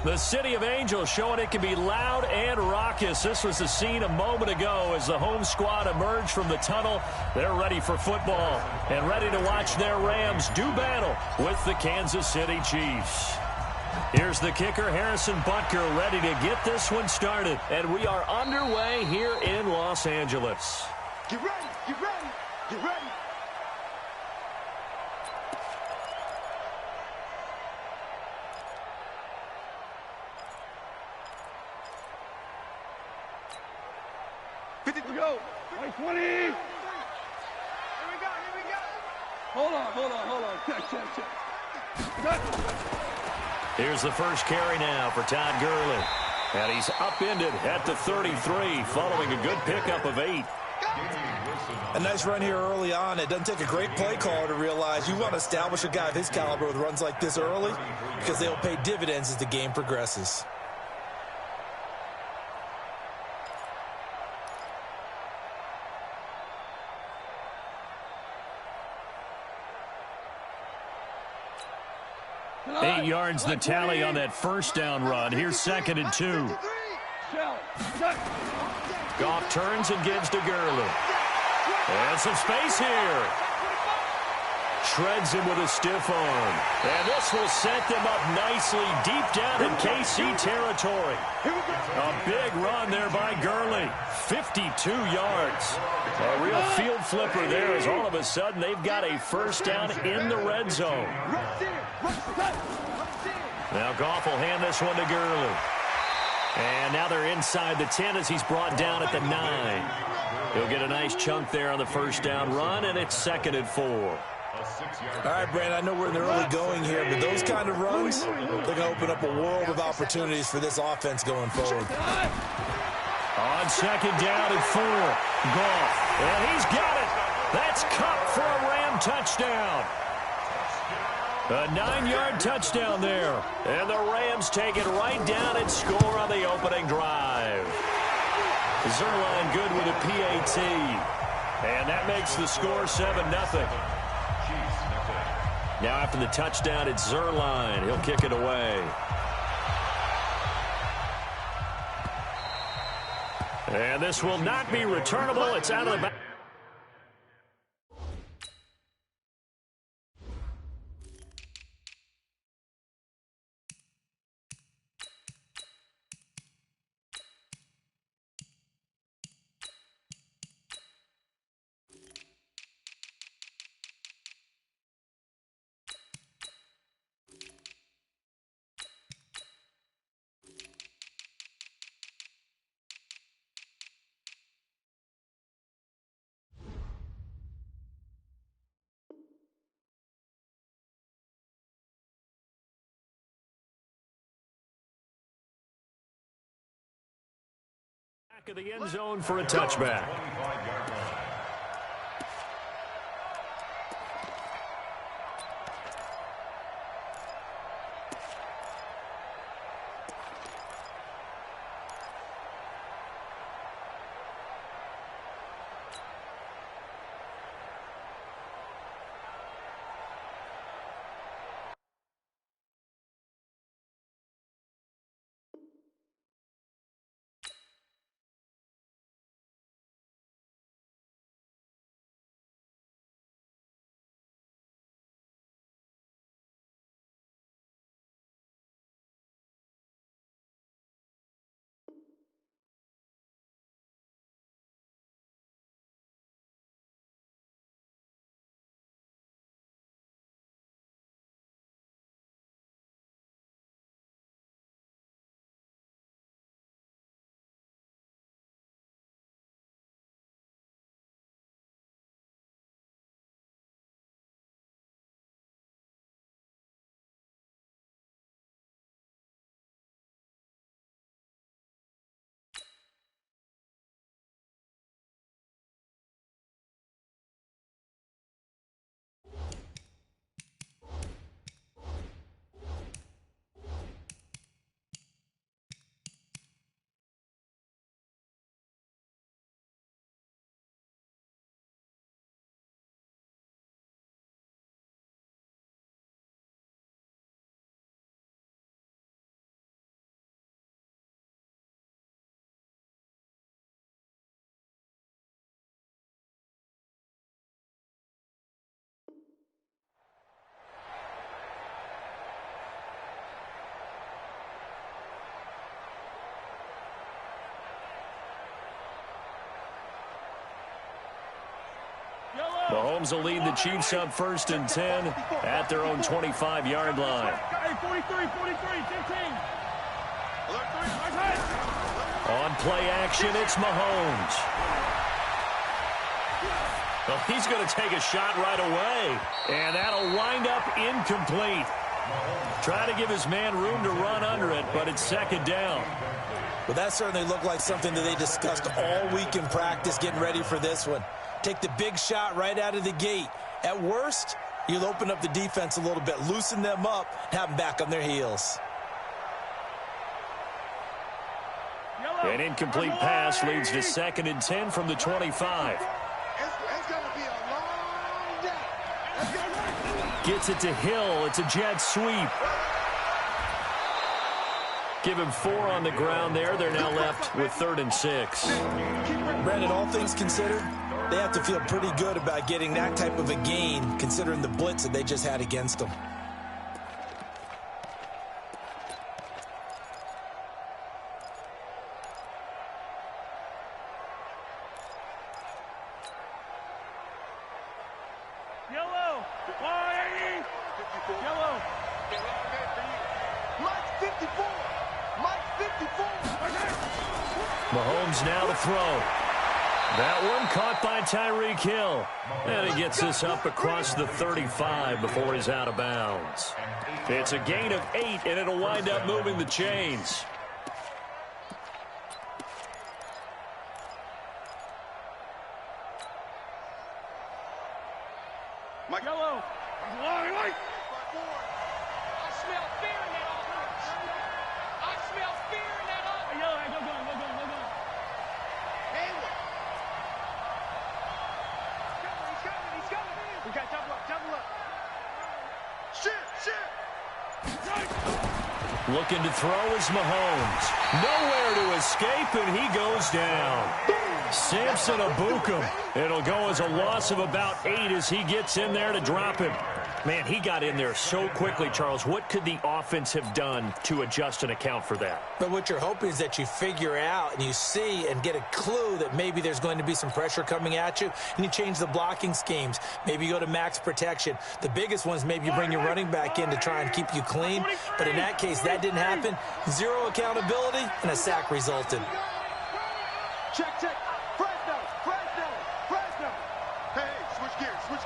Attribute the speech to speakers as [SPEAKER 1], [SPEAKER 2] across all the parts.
[SPEAKER 1] The City of Angels showing it can be loud and raucous. This was the scene a moment ago as the home squad emerged from the tunnel. They're ready for football and ready to watch their Rams do battle with the Kansas City Chiefs. Here's the kicker, Harrison Butker, ready to get this one started. And we are underway here in Los Angeles.
[SPEAKER 2] Get ready, get ready, get ready.
[SPEAKER 3] Go. 20. Here we go. Hold on. Check.
[SPEAKER 1] Here's the first carry now for Todd Gurley. And he's upended at the 33 following a good pickup of 8.
[SPEAKER 4] A nice run here early on. It doesn't take a great play caller to realize you want to establish a guy of his caliber with runs like this early because they'll pay dividends as the game progresses.
[SPEAKER 1] Eight yards the tally on that first down run. Here's 2nd and 2. Goff turns and gives to Gurley. And some space here. Shreds him with a stiff arm. And this will set them up nicely deep down in KC territory. A big run there by Gurley. 52 yards. A real field flipper there as all of a sudden they've got a first down in the red zone. Now Goff will hand this one to Gurley. And now they're inside the 10 as he's brought down at the 9. He'll get a nice chunk there on the first down run, and it's 2nd and 4.
[SPEAKER 4] All right, Brandon, I know we're in the early going here, but those kind of runs, they're going to open up a world of opportunities for this offense going forward.
[SPEAKER 1] On 2nd down and 4, Goff. And he's got it. That's Kupp for a Ram touchdown. A 9-yard touchdown there. And the Rams take it right down and score on the opening drive. Zerline good with a PAT. And that makes the score 7-0. Now after the touchdown, it's Zerline. He'll kick it away. And this will not be returnable. It's out of the back. Back of the end zone for a touchback. Mahomes will lead the Chiefs up 1st and 10 at their own 25-yard line.
[SPEAKER 3] Hey, 43, 15.
[SPEAKER 1] On play action, it's Mahomes. Well, he's going to take a shot right away, and that'll wind up incomplete. Try to give his man room to run under it, but it's 2nd down.
[SPEAKER 4] Well, that certainly looked like something that they discussed all week in practice, getting ready for this one. Take the big shot right out of the gate. At worst, you'll open up the defense a little bit, loosen them up, and have them back on their heels.
[SPEAKER 1] An incomplete pass leads to 2nd and 10 from the 25.
[SPEAKER 2] It's going to be a long day.
[SPEAKER 1] Gets it to Hill. It's a jet sweep. Give him 4 on the ground there. They're now left with 3rd and 6.
[SPEAKER 4] Brandon, all things considered, they have to feel pretty good about getting that type of a gain, considering the blitz that they just had against them.
[SPEAKER 3] Yellow. 180. Yellow.
[SPEAKER 2] Mike 54. Mike 54.
[SPEAKER 1] Mahomes now to throw. That one caught by Tyreek Hill. And he gets this up across the 35 before he's out of bounds. It's a gain of 8, and it'll wind up moving the chains.
[SPEAKER 2] Mike.
[SPEAKER 3] Yellow. White.
[SPEAKER 5] I smell fear in that offense. I smell fear in that offense.
[SPEAKER 3] Hey, yellow. Hey, go.
[SPEAKER 2] Hayward. He's coming. We got double up. Shit.
[SPEAKER 1] Looking to throw is Mahomes. Nowhere to escape, and he goes down. Samson Abukum. It'll go as a loss of about 8 as he gets in there to drop him. Man, he got in there so quickly, Charles. What could the offense have done to adjust and account for that?
[SPEAKER 4] But what you're hoping is that you figure out and you see and get a clue that maybe there's going to be some pressure coming at you, and you change the blocking schemes. Maybe you go to max protection. The biggest one is maybe you bring your running back in to try and keep you clean. But in that case, that didn't happen. 0 accountability, and a sack resulted.
[SPEAKER 2] Check. Fresno. Hey, switch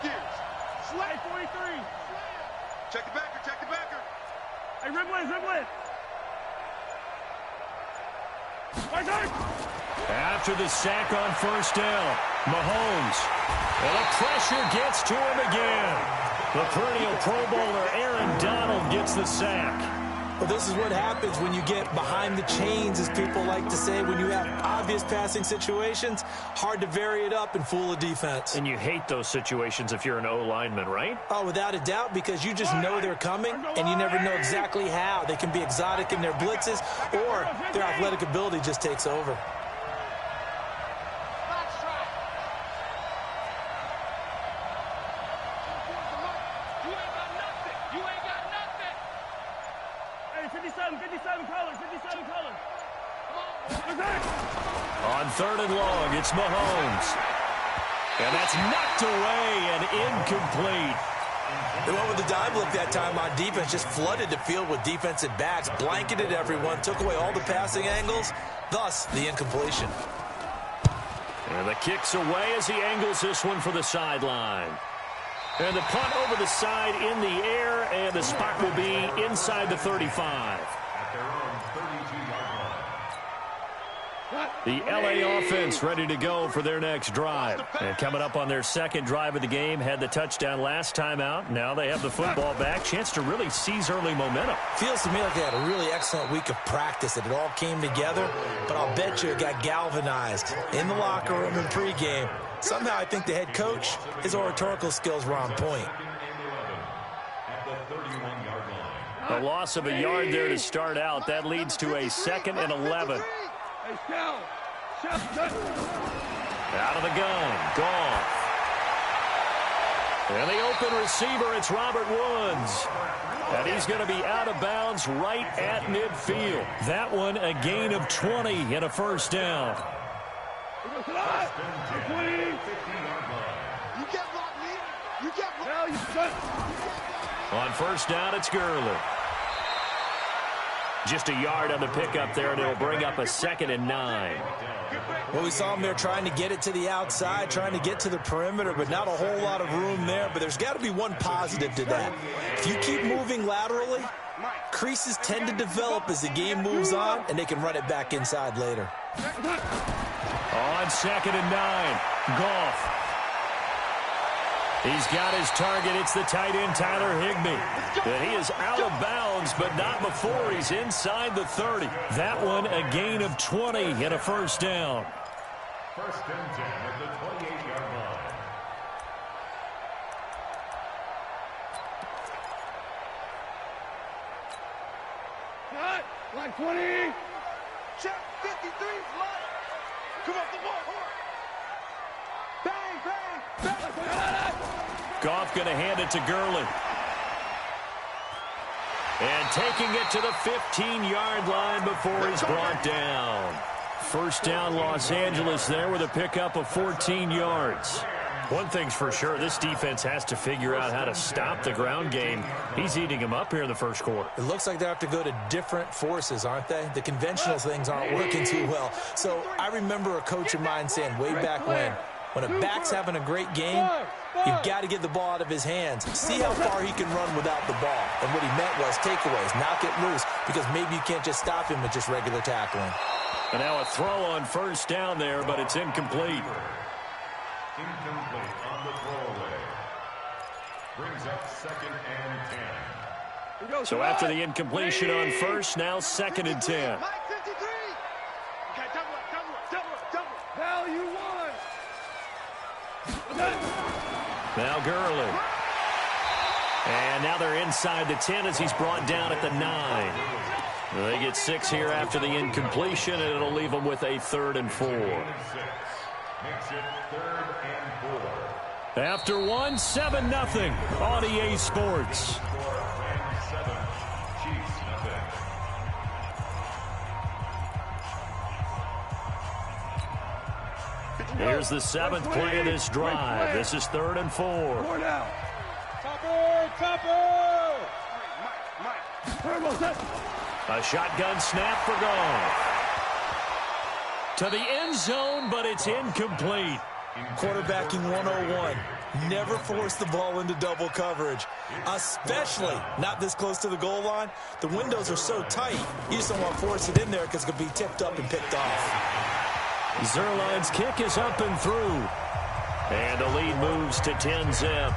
[SPEAKER 2] gears.
[SPEAKER 3] Slay 43.
[SPEAKER 2] Check the backer.
[SPEAKER 3] Hey, Riblet.
[SPEAKER 1] After the sack on 1st down, Mahomes. And the pressure gets to him again. The perennial Pro Bowler Aaron Donald gets the sack.
[SPEAKER 4] Well, this is what happens when you get behind the chains, as people like to say. When you have obvious passing situations, hard to vary it up and fool a defense.
[SPEAKER 1] And you hate those situations if you're an O-lineman, right?
[SPEAKER 4] Oh, without a doubt, because you just know they're coming, and you never know exactly how. They can be exotic in their blitzes, or their athletic ability just takes over.
[SPEAKER 1] On 3rd and long, it's Mahomes. And that's knocked away and incomplete.
[SPEAKER 4] They went with the dime look that time on defense, just flooded the field with defensive backs, blanketed everyone, took away all the passing angles, thus the incompletion.
[SPEAKER 1] And the kick's away as he angles this one for the sideline. And the punt over the side in the air, and the spot will be inside the 35. The LA offense ready to go for their next drive. And coming up on their 2nd drive of the game, had the touchdown last time out. Now they have the football back. Chance to really seize early momentum.
[SPEAKER 4] Feels to me like they had a really excellent week of practice, that it all came together. But I'll bet you it got galvanized in the locker room in pregame. Somehow I think the head coach, his oratorical skills were on point.
[SPEAKER 1] A loss of a yard there to start out. That leads to a 2nd and 11. Out of the gun. Gone. And the open receiver, it's Robert Woods. And he's going to be out of bounds right at midfield. That one a gain of 20 and a 1st down.
[SPEAKER 2] You get locked You got
[SPEAKER 3] Hell, you son.
[SPEAKER 1] On first down, it's Gurley. Just a yard on the pickup there, and it'll bring up a 2nd and 9.
[SPEAKER 4] Well, we saw him there trying to get it to the outside, trying to get to the perimeter, but not a whole lot of room there. But there's got to be one positive to that. If you keep moving laterally, creases tend to develop as the game moves on, and they can run it back inside later.
[SPEAKER 1] On 2nd and 9, Goff. He's got his target. It's the tight end, Tyler Higbee. And he is out of bounds, but not before he's inside the 30. That one, a gain of 20 and a first down.
[SPEAKER 6] First and 10 at the 28-yard line.
[SPEAKER 3] Cut. Line 20.
[SPEAKER 2] check 53, flood. Come off the ball. Bang, bang, bang.
[SPEAKER 1] Goff going to hand it to Gurley. And taking it to the 15-yard line before he's brought down. First down, Los Angeles there with a pickup of 14 yards. One thing's for sure, this defense has to figure out how to stop the ground game. He's eating him up here in the first quarter.
[SPEAKER 4] It looks like they have to go to different forces, aren't they? The conventional things aren't working too well. So I remember a coach of mine saying way back when a back's having a great game, you've got to get the ball out of his hands. See how far he can run without the ball. And what he meant was takeaways, knock it loose, because maybe you can't just stop him with just regular tackling.
[SPEAKER 1] And now a throw on first down there, but it's incomplete.
[SPEAKER 6] Incomplete on the throwaway. Brings up 2nd and 10.
[SPEAKER 1] So after the incompletion on first, now 2nd and 10.
[SPEAKER 2] Mike 53.
[SPEAKER 3] Okay, double up. Hell, you won.
[SPEAKER 1] Now Gurley. And now they're inside the 10 as he's brought down at the 9. They get 6 here after the incompletion, and it'll leave them with a 3rd and 4.
[SPEAKER 6] Makes it 3rd and 4.
[SPEAKER 1] After 1, 7-0 on EA Sports.
[SPEAKER 6] Chiefs nothing.
[SPEAKER 1] Here's the 7th play of this drive. This is 3rd and 4.
[SPEAKER 3] More now.
[SPEAKER 2] Mike.
[SPEAKER 1] A shotgun snap for Goff. To the end zone, but it's incomplete.
[SPEAKER 4] Quarterbacking 101. Never force the ball into double coverage, especially not this close to the goal line. The windows are so tight, you just don't want to force it in there because it could be tipped up and picked off.
[SPEAKER 1] Zerline's kick is up and through. And the lead moves to 10-zip.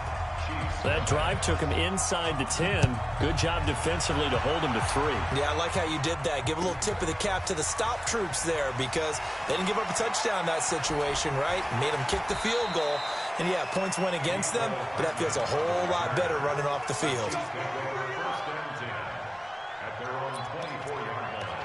[SPEAKER 1] That drive took him inside the 10. Good job defensively to hold him to 3.
[SPEAKER 4] Yeah, I like how you did that. Give a little tip of the cap to the stop troops there because they didn't give up a touchdown in that situation, right? Made them kick the field goal. And, yeah, points went against them, but that feels a whole lot better running off the field.
[SPEAKER 6] First and 10 at their own 24-yard line.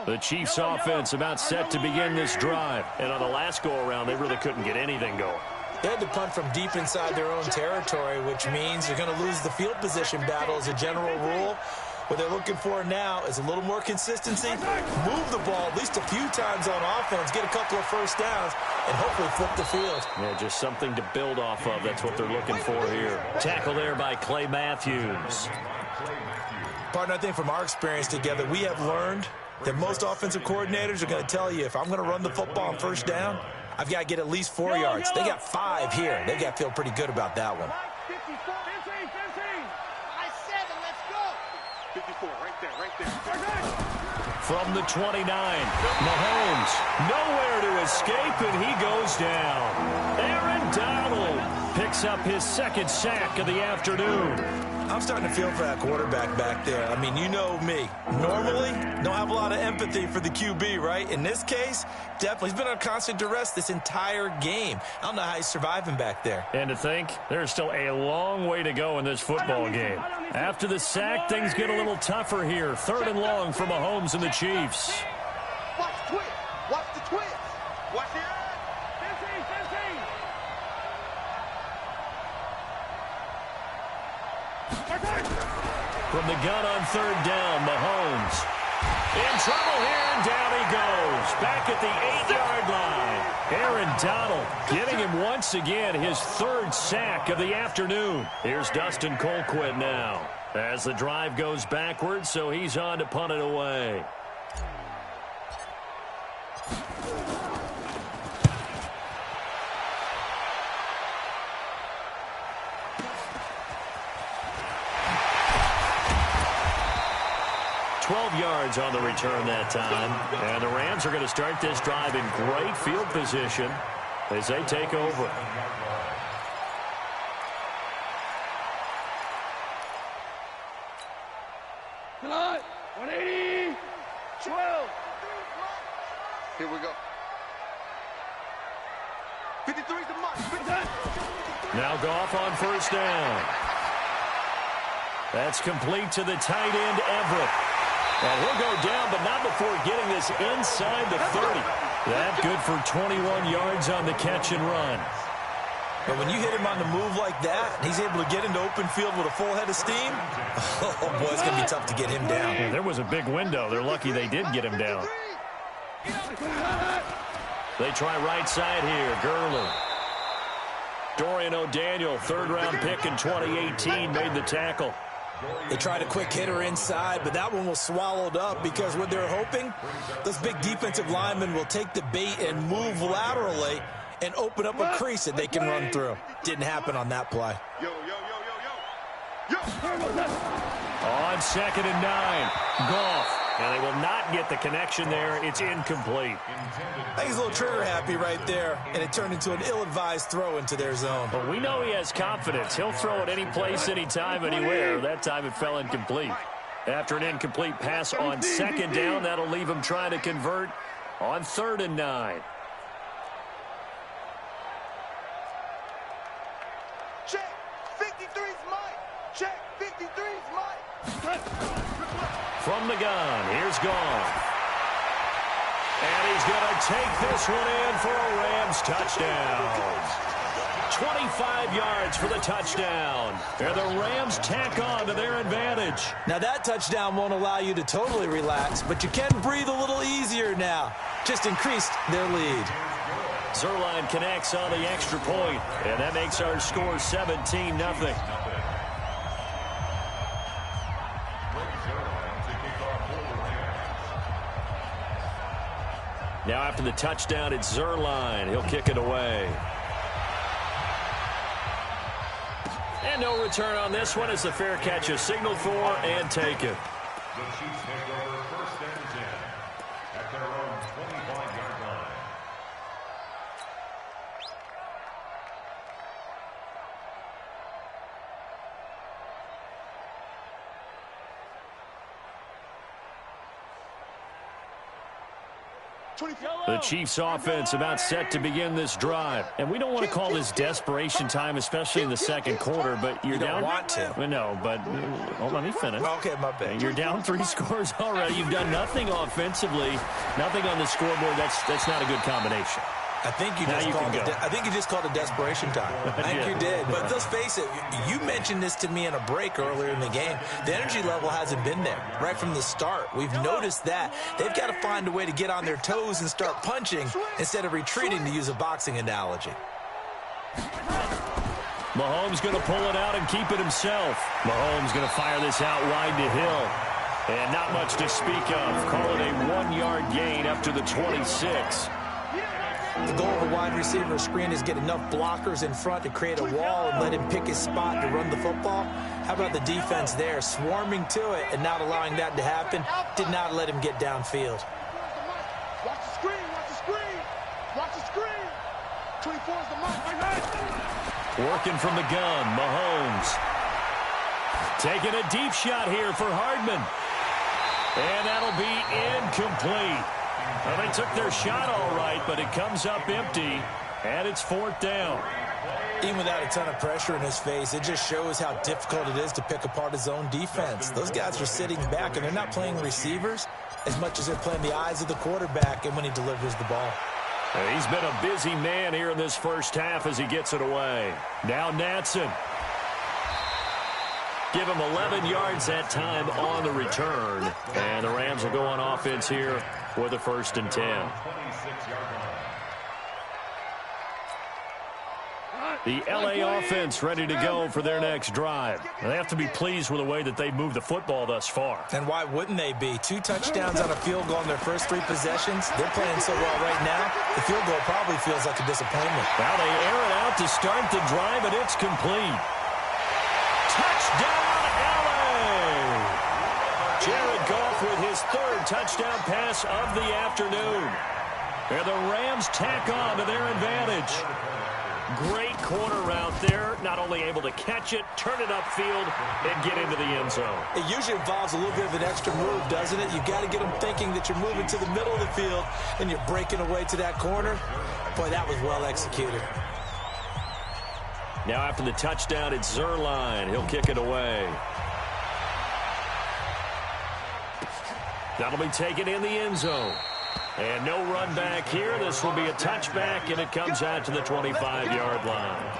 [SPEAKER 1] The Chiefs offense about set to begin this drive. And on the last go-around, they really couldn't get anything going.
[SPEAKER 4] They had to punt from deep inside their own territory, which means they're going to lose the field position battle as a general rule. What they're looking for now is a little more consistency, move the ball at least a few times on offense, get a couple of first downs, and hopefully flip the field.
[SPEAKER 1] Yeah, just something to build off of. That's what they're looking for here. Tackle there by Clay Matthews.
[SPEAKER 4] Partner, I think from our experience together, we have learned that most offensive coordinators are going to tell you, if I'm going to run the football on first down, I've got to get at least 4 yards. They got 5 here. They got to feel pretty good about that one.
[SPEAKER 3] 15.
[SPEAKER 2] I 7, let's go. 54, right there.
[SPEAKER 1] From the 29, Mahomes nowhere to escape, and he goes down. Aaron Donald picks up his 2nd sack of the afternoon.
[SPEAKER 4] I'm starting to feel for that quarterback back there. I mean, you know me. Normally, don't have a lot of empathy for the QB, right? In this case, definitely. He's been on constant duress this entire game. I don't know how he's surviving back there.
[SPEAKER 1] And to think, there's still a long way to go in this football game. After the sack, things get a little tougher here. 3rd and long for Mahomes and the Chiefs.
[SPEAKER 2] Watch the twist. Watch the twist. Watch it.
[SPEAKER 1] From the gun on third down, Mahomes. In trouble here, and down he goes. Back at the 8-yard line. Aaron Donald getting him once again his third sack of the afternoon. Here's Dustin Colquitt now. As the drive goes backwards, so he's on to punt it away. Yards on the return that time. And the Rams are going to start this drive in great field position as they take over.
[SPEAKER 3] Come on, 180, 12.
[SPEAKER 2] Here we go. 53's the mark.
[SPEAKER 1] Now Goff on first down. That's complete to the tight end, Everett. And he'll go down, but not before getting this inside the 30. That good for 21 yards on the catch and run.
[SPEAKER 4] But when you hit him on the move like that, and he's able to get into open field with a full head of steam, oh, boy, it's going to be tough to get him down.
[SPEAKER 1] Yeah, there was a big window. They're lucky they did get him down. They try right side here. Gurley. Dorian O'Daniel, third-round pick in 2018, made the tackle.
[SPEAKER 4] They tried a quick hitter inside, but that one was swallowed up because what they're hoping, those big defensive linemen will take the bait and move laterally and open up a crease that they can run through. Didn't happen on that play.
[SPEAKER 1] On 2nd and 9, Goff. And they will not get the connection there. It's incomplete.
[SPEAKER 4] I think he's a little trigger happy right there, and it turned into an ill-advised throw into their zone.
[SPEAKER 1] But we know he has confidence. He'll throw it any place, anytime, anywhere. That time it fell incomplete. After an incomplete pass on 2nd down, that'll leave him trying to convert on 3rd and 9.
[SPEAKER 2] Check. 53's mine. Check. 53's mine.
[SPEAKER 1] From the gun, here's Goff. And he's going to take this one in for a Rams touchdown. 25 yards for the touchdown. And the Rams tack on to their advantage.
[SPEAKER 4] Now that touchdown won't allow you to totally relax, but you can breathe a little easier now. Just increased their lead.
[SPEAKER 1] Zerline connects on the extra point, and that makes our score 17-0. Now after the touchdown, it's Zerline. He'll kick it away. And no return on this one as the fair catch is signaled for and taken.
[SPEAKER 6] The Chiefs take over 1st and 10 at their own 25-yard line.
[SPEAKER 1] The Chiefs offense about set to begin this drive. And we don't want to call this desperation time, especially in the second quarter, but you're down.
[SPEAKER 4] You don't want to.
[SPEAKER 1] No, but hold on, let me finish.
[SPEAKER 4] Okay, my bad.
[SPEAKER 1] You're down 3 scores already. You've done nothing offensively, nothing on the scoreboard. That's not a good combination.
[SPEAKER 4] I think you just called it desperation time. I think you did. But let's face it, you mentioned this to me in a break earlier in the game. The energy level hasn't been there right from the start. We've noticed that. They've got to find a way to get on their toes and start punching instead of retreating, to use a boxing analogy.
[SPEAKER 1] Mahomes going to pull it out and keep it himself. Mahomes going to fire this out wide to Hill. And not much to speak of. Call it a 1-yard gain up to the 26.
[SPEAKER 4] The goal of a wide receiver screen is get enough blockers in front to create a wall and let him pick his spot to run the football. How about the defense there, swarming to it and not allowing that to happen? Did not let him get downfield.
[SPEAKER 2] Watch the screen. Watch the screen. Watch the screen. 24 is the mark.
[SPEAKER 1] Working from the gun, Mahomes. Taking a deep shot here for Hardman. And that'll be incomplete. Well, they took their shot all right, but it comes up empty, and it's 4th down.
[SPEAKER 4] Even without a ton of pressure in his face, it just shows how difficult it is to pick apart his own defense. Those guys are sitting back, and they're not playing receivers as much as they're playing the eyes of the quarterback and when he delivers the ball.
[SPEAKER 1] He's been a busy man here in this first half as he gets it away. Now Natson. Give him 11 yards that time on the return. And the Rams will go on offense here with a 1st and 10. The L.A. offense ready to go for their next drive. They have to be pleased with the way that they've moved the football thus far.
[SPEAKER 4] And why wouldn't they be? 2 touchdowns on a field goal in their first 3 possessions. They're playing so well right now, the field goal probably feels like a disappointment.
[SPEAKER 1] Now they air it out to start the drive, and it's complete. Touchdown, L.A. Jared Goff with his 3rd touchdown pass of the afternoon. And the Rams tack on to their advantage. Great corner route there. Not only able to catch it, turn it upfield, and get into the end zone.
[SPEAKER 4] It usually involves a little bit of an extra move, doesn't it? You've got to get them thinking that you're moving to the middle of the field and you're breaking away to that corner. Boy, that was well executed.
[SPEAKER 1] Now after the touchdown, it's Zerline. He'll kick it away. That'll be taken in the end zone. And no run back here. This will be a touchback, and it comes out to the 25-yard line.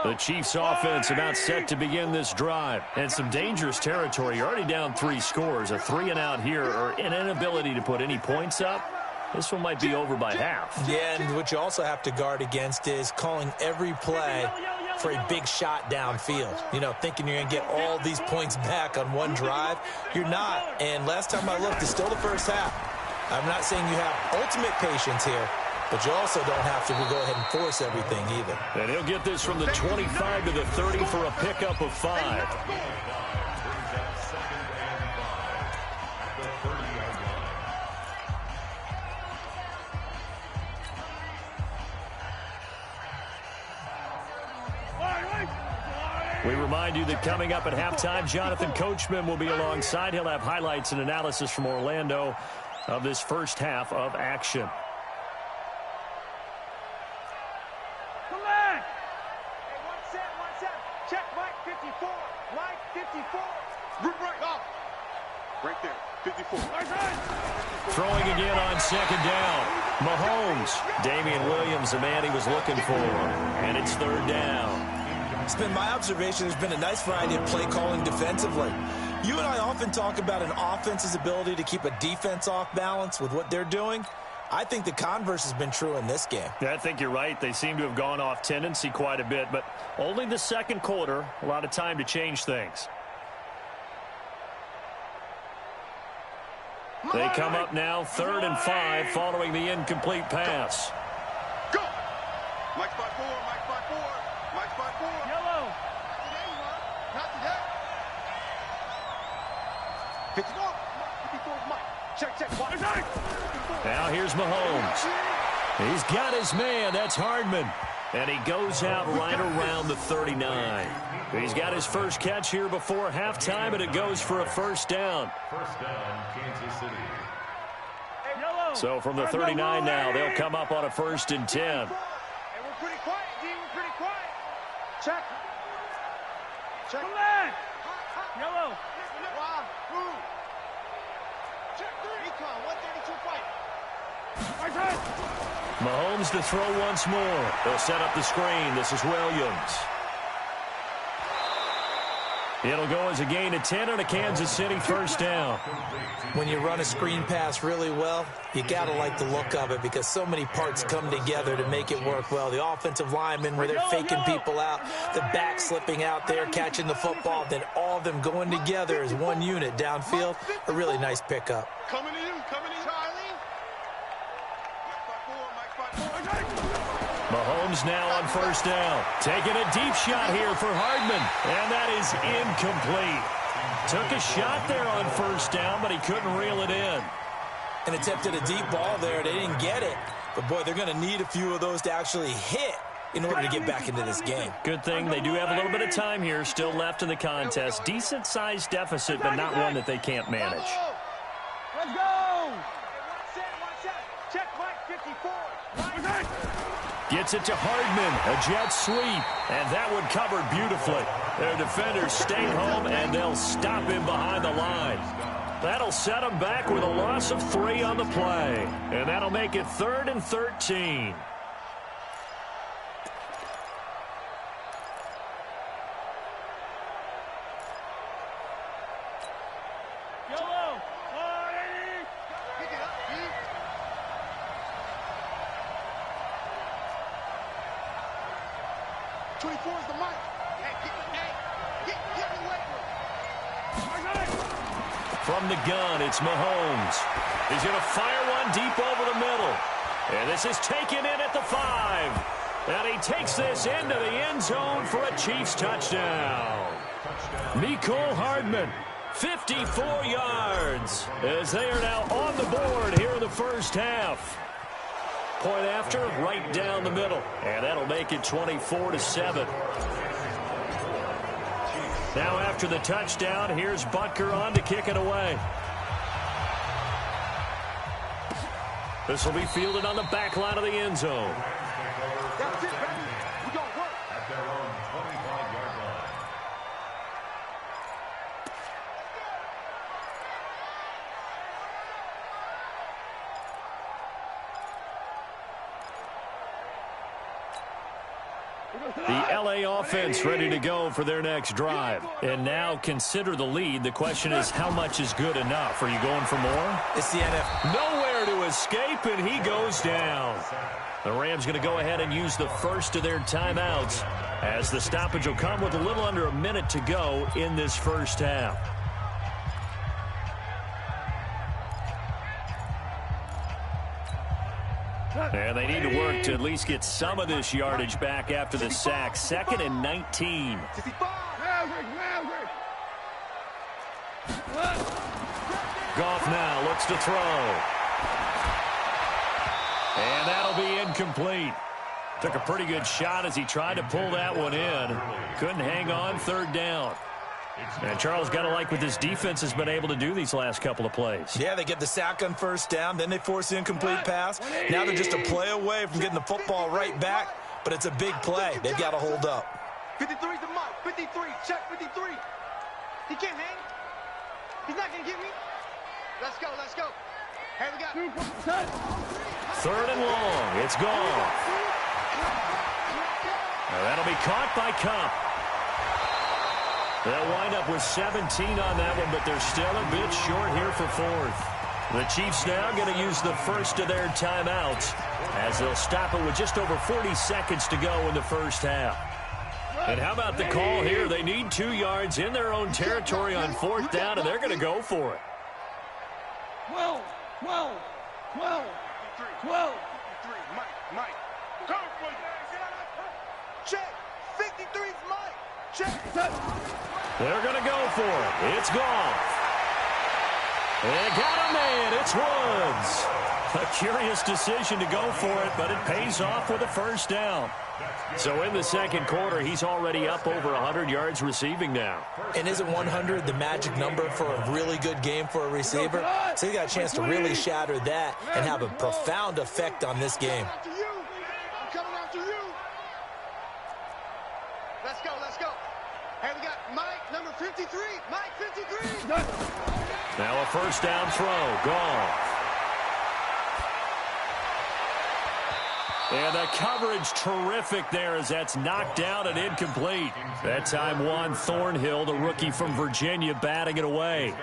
[SPEAKER 1] The Chiefs offense about set to begin this drive. And some dangerous territory. You're already down 3 scores. A 3-and-out here or an inability to put any points up. This one might be over by half.
[SPEAKER 4] Yeah, and what you also have to guard against is calling every play for a big shot downfield. You know, thinking you're going to get all these points back on one drive. You're not. And last time I looked, it's still the first half. I'm not saying you have ultimate patience here, but you also don't have to go ahead and force everything either.
[SPEAKER 1] And he'll get this from the 25 to the 30 for a pickup of 5. We remind you that coming up at halftime, Jonathan Coachman will be alongside. He'll have highlights and analysis from Orlando of this first half of action.
[SPEAKER 3] Check Mike 54. Mike 54. Right off. Right there. 54.
[SPEAKER 1] Throwing again on 2nd down. Mahomes. Damian Williams, the man he was looking for. And it's 3rd down.
[SPEAKER 4] It's been my observation there's been a nice variety of play calling defensively. You and I often talk about an offense's ability to keep a defense off balance with what they're doing. I think the converse has been true in this game.
[SPEAKER 1] Yeah, I think you're right. They seem to have gone off tendency quite a bit, but only the 2nd quarter, a lot of time to change things. They come up now 3rd and 5 following the incomplete pass.
[SPEAKER 3] Go! Mike's by 4, Mike's by 4, Mike's by 4. Yellow! Not today. 54. 54 is Mike. Check, Mike.
[SPEAKER 1] Now here's Mahomes. He's got his man. That's Hardman. And he goes out right around the 39. He's got his first catch here before halftime, and it goes for a 1st down.
[SPEAKER 6] First down, Kansas City.
[SPEAKER 1] So from the 39 now, they'll come up on a 1st and 10.
[SPEAKER 3] Hey, we're pretty quiet, D. We're pretty quiet. Check. Come back. Yellow. Wow. Move. Check 3. Recon, 132 fight.
[SPEAKER 1] Mahomes to throw once more. They'll set up the screen. This is Williams. It'll go as a gain of 10 on a Kansas City 1st down.
[SPEAKER 4] When you run a screen pass really well, you got to like the look of it because so many parts come together to make it work well. The offensive linemen where they're faking people out, the back slipping out there, catching the football, then all of them going together as one unit downfield. A really nice pickup.
[SPEAKER 3] Coming to you, Charlie.
[SPEAKER 1] Mahomes now on 1st down. Taking a deep shot here for Hardman. And that is incomplete. Took a shot there on 1st down, but he couldn't reel it in.
[SPEAKER 4] And attempted a deep ball there. They didn't get it. But, boy, they're going to need a few of those to actually hit in order to get back into this game.
[SPEAKER 1] Good thing they do have a little bit of time here still left in the contest. Decent-sized deficit, but not one that they can't manage.
[SPEAKER 3] Let's go! Check Mike 54.
[SPEAKER 1] Gets it to Hardman, a jet sweep, and that one covered beautifully. Their defenders stay home, and they'll stop him behind the line. That'll set him back with a loss of 3 on the play, and that'll make it 3rd and 13.
[SPEAKER 3] Yellow.
[SPEAKER 2] 24 is the mic. Get away with it.
[SPEAKER 1] From the gun, it's Mahomes. He's going to fire one deep over the middle. And this is taken in at the 5. And he takes this into the end zone for a Chiefs touchdown. Mecole Hardman, 54 yards, as they are now on the board here in the first half. Point after, right down the middle. And that'll make it 24-7. Now after the touchdown, here's Butker on to kick it away. This will be fielded on the back line of the end zone.
[SPEAKER 2] That's it, baby. We gonna work.
[SPEAKER 6] At their own 25-yard line.
[SPEAKER 1] The LA offense ready to go for their next drive. And now consider the lead. The question is, how much is good enough? Are you going for more?
[SPEAKER 4] It's the NFL.
[SPEAKER 1] Nowhere to escape, and he goes down. The Rams going to go ahead and use the first of their timeouts, as the stoppage will come with a little under a minute to go in this first half. And they need to work to at least get some of this yardage back after the sack. 2nd and 19. Goff now looks to throw. And that'll be incomplete. Took a pretty good shot as he tried to pull that one in. Couldn't hang on, 3rd down. And Charles, got to like what this defense has been able to do these last couple of plays.
[SPEAKER 4] Yeah, they get the sack on 1st down, then they force the incomplete pass. Now they're just a play away from getting the football right back, but it's a big play. They've got to hold up.
[SPEAKER 3] 53's the mark. 53. Check 53. He can't hang. He's not going to get me. Let's go. Let's go. Hey, we got
[SPEAKER 1] 3rd and long. It's gone. Now that'll be caught by Cup. They'll wind up with 17 on that one, but they're still a bit short here for 4th. The Chiefs now going to use the first of their timeouts, as they'll stop it with just over 40 seconds to go in the first half. And how about the call here? They need 2 yards in their own territory on 4th down, and they're going to go for it.
[SPEAKER 3] 12. Mike. Go for it. Check. 53's Mike. Check.
[SPEAKER 1] They're going to go for it. It's gone. They got a man. It's Woods. A curious decision to go for it, but it pays off with a 1st down. So in the 2nd quarter, he's already up over 100 yards receiving now.
[SPEAKER 4] And isn't 100 the magic number for a really good game for a receiver? So he got a chance to really shatter that and have a profound effect on this game.
[SPEAKER 2] I'm coming after you.
[SPEAKER 3] Let's go. Hey, we got Mike, number 53. Mike, 53.
[SPEAKER 1] Now a 1st down throw. Gone. And the coverage terrific there as that's knocked down and incomplete. That time Juan Thornhill, the rookie from Virginia, batting it away.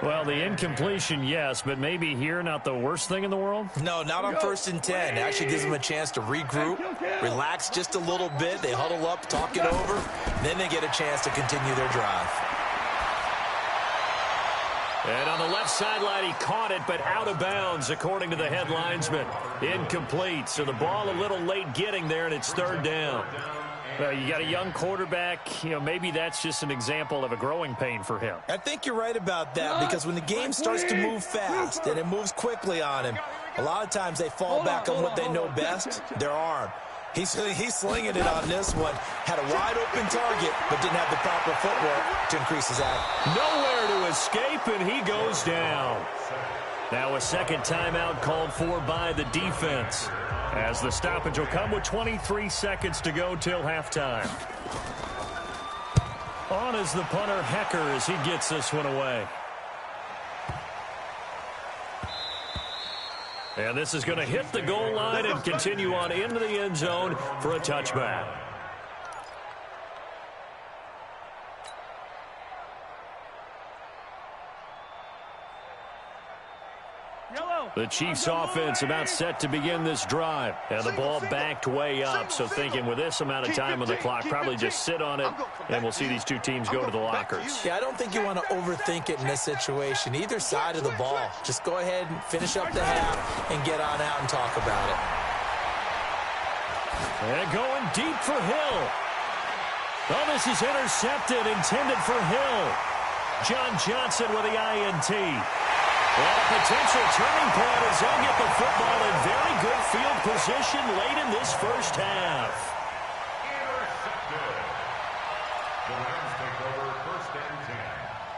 [SPEAKER 1] Well, the incompletion, yes, but maybe here not the worst thing in the world?
[SPEAKER 4] No, not on 1st and 10. It actually gives them a chance to regroup, relax just a little bit. They huddle up, talk it over. Then they get a chance to continue their drive.
[SPEAKER 1] And on the left sideline, he caught it, but out of bounds, according to the head linesman. Incomplete, so the ball a little late getting there, and it's 3rd down. Well, you got a young quarterback. Maybe that's just an example of a growing pain for him.
[SPEAKER 4] I think you're right about that, because when the game starts to move fast and it moves quickly on him, a lot of times they fall back on what they know best, their arm. He's slinging it on this one. Had a wide-open target, but didn't have the proper footwork to increase his average.
[SPEAKER 1] Nowhere to escape, and he goes down. Now a second timeout called for by the defense, as the stoppage will come with 23 seconds to go till halftime. On is the punter, Hecker, as he gets this one away. And this is going to hit the goal line and continue on into the end zone for a touchback. The Chiefs offense about set to begin this drive. And the ball backed way up, so thinking with this amount of time on the clock, probably just sit on it, and we'll see these two teams go to the lockers.
[SPEAKER 4] Yeah, I don't think you want to overthink it in this situation. Either side of the ball. Just go ahead and finish up the half and get on out and talk about it.
[SPEAKER 1] And going deep for Hill. Oh, this is intercepted, intended for Hill. John Johnson with the INT. Well, a potential turning point as they'll get the football in very good field position late in this first half.
[SPEAKER 6] Intercepted. The Rams take over first and 10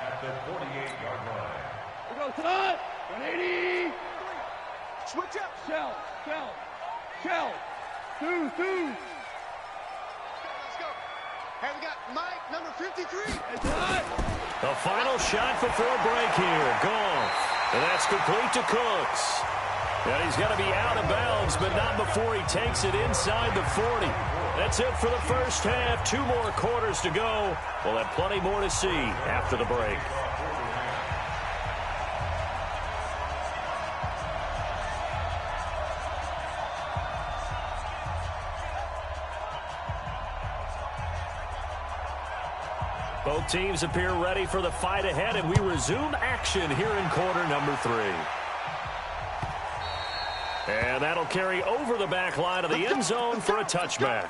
[SPEAKER 6] at the 48-yard line.
[SPEAKER 3] We go to 180.
[SPEAKER 2] Switch up.
[SPEAKER 3] Shell. Two.
[SPEAKER 2] Let's go. Hey, we got Mike, number 53.
[SPEAKER 3] It's hot.
[SPEAKER 1] The final shot before break here. Goff. And that's complete to Cooks. And he's got to be out of bounds, but not before he takes it inside the 40. That's it for the first half. 2 more quarters to go. We'll have plenty more to see after the break. Both teams appear ready for the fight ahead, and we resume action here in quarter number 3. And that'll carry over the back line of the end zone for a touchback.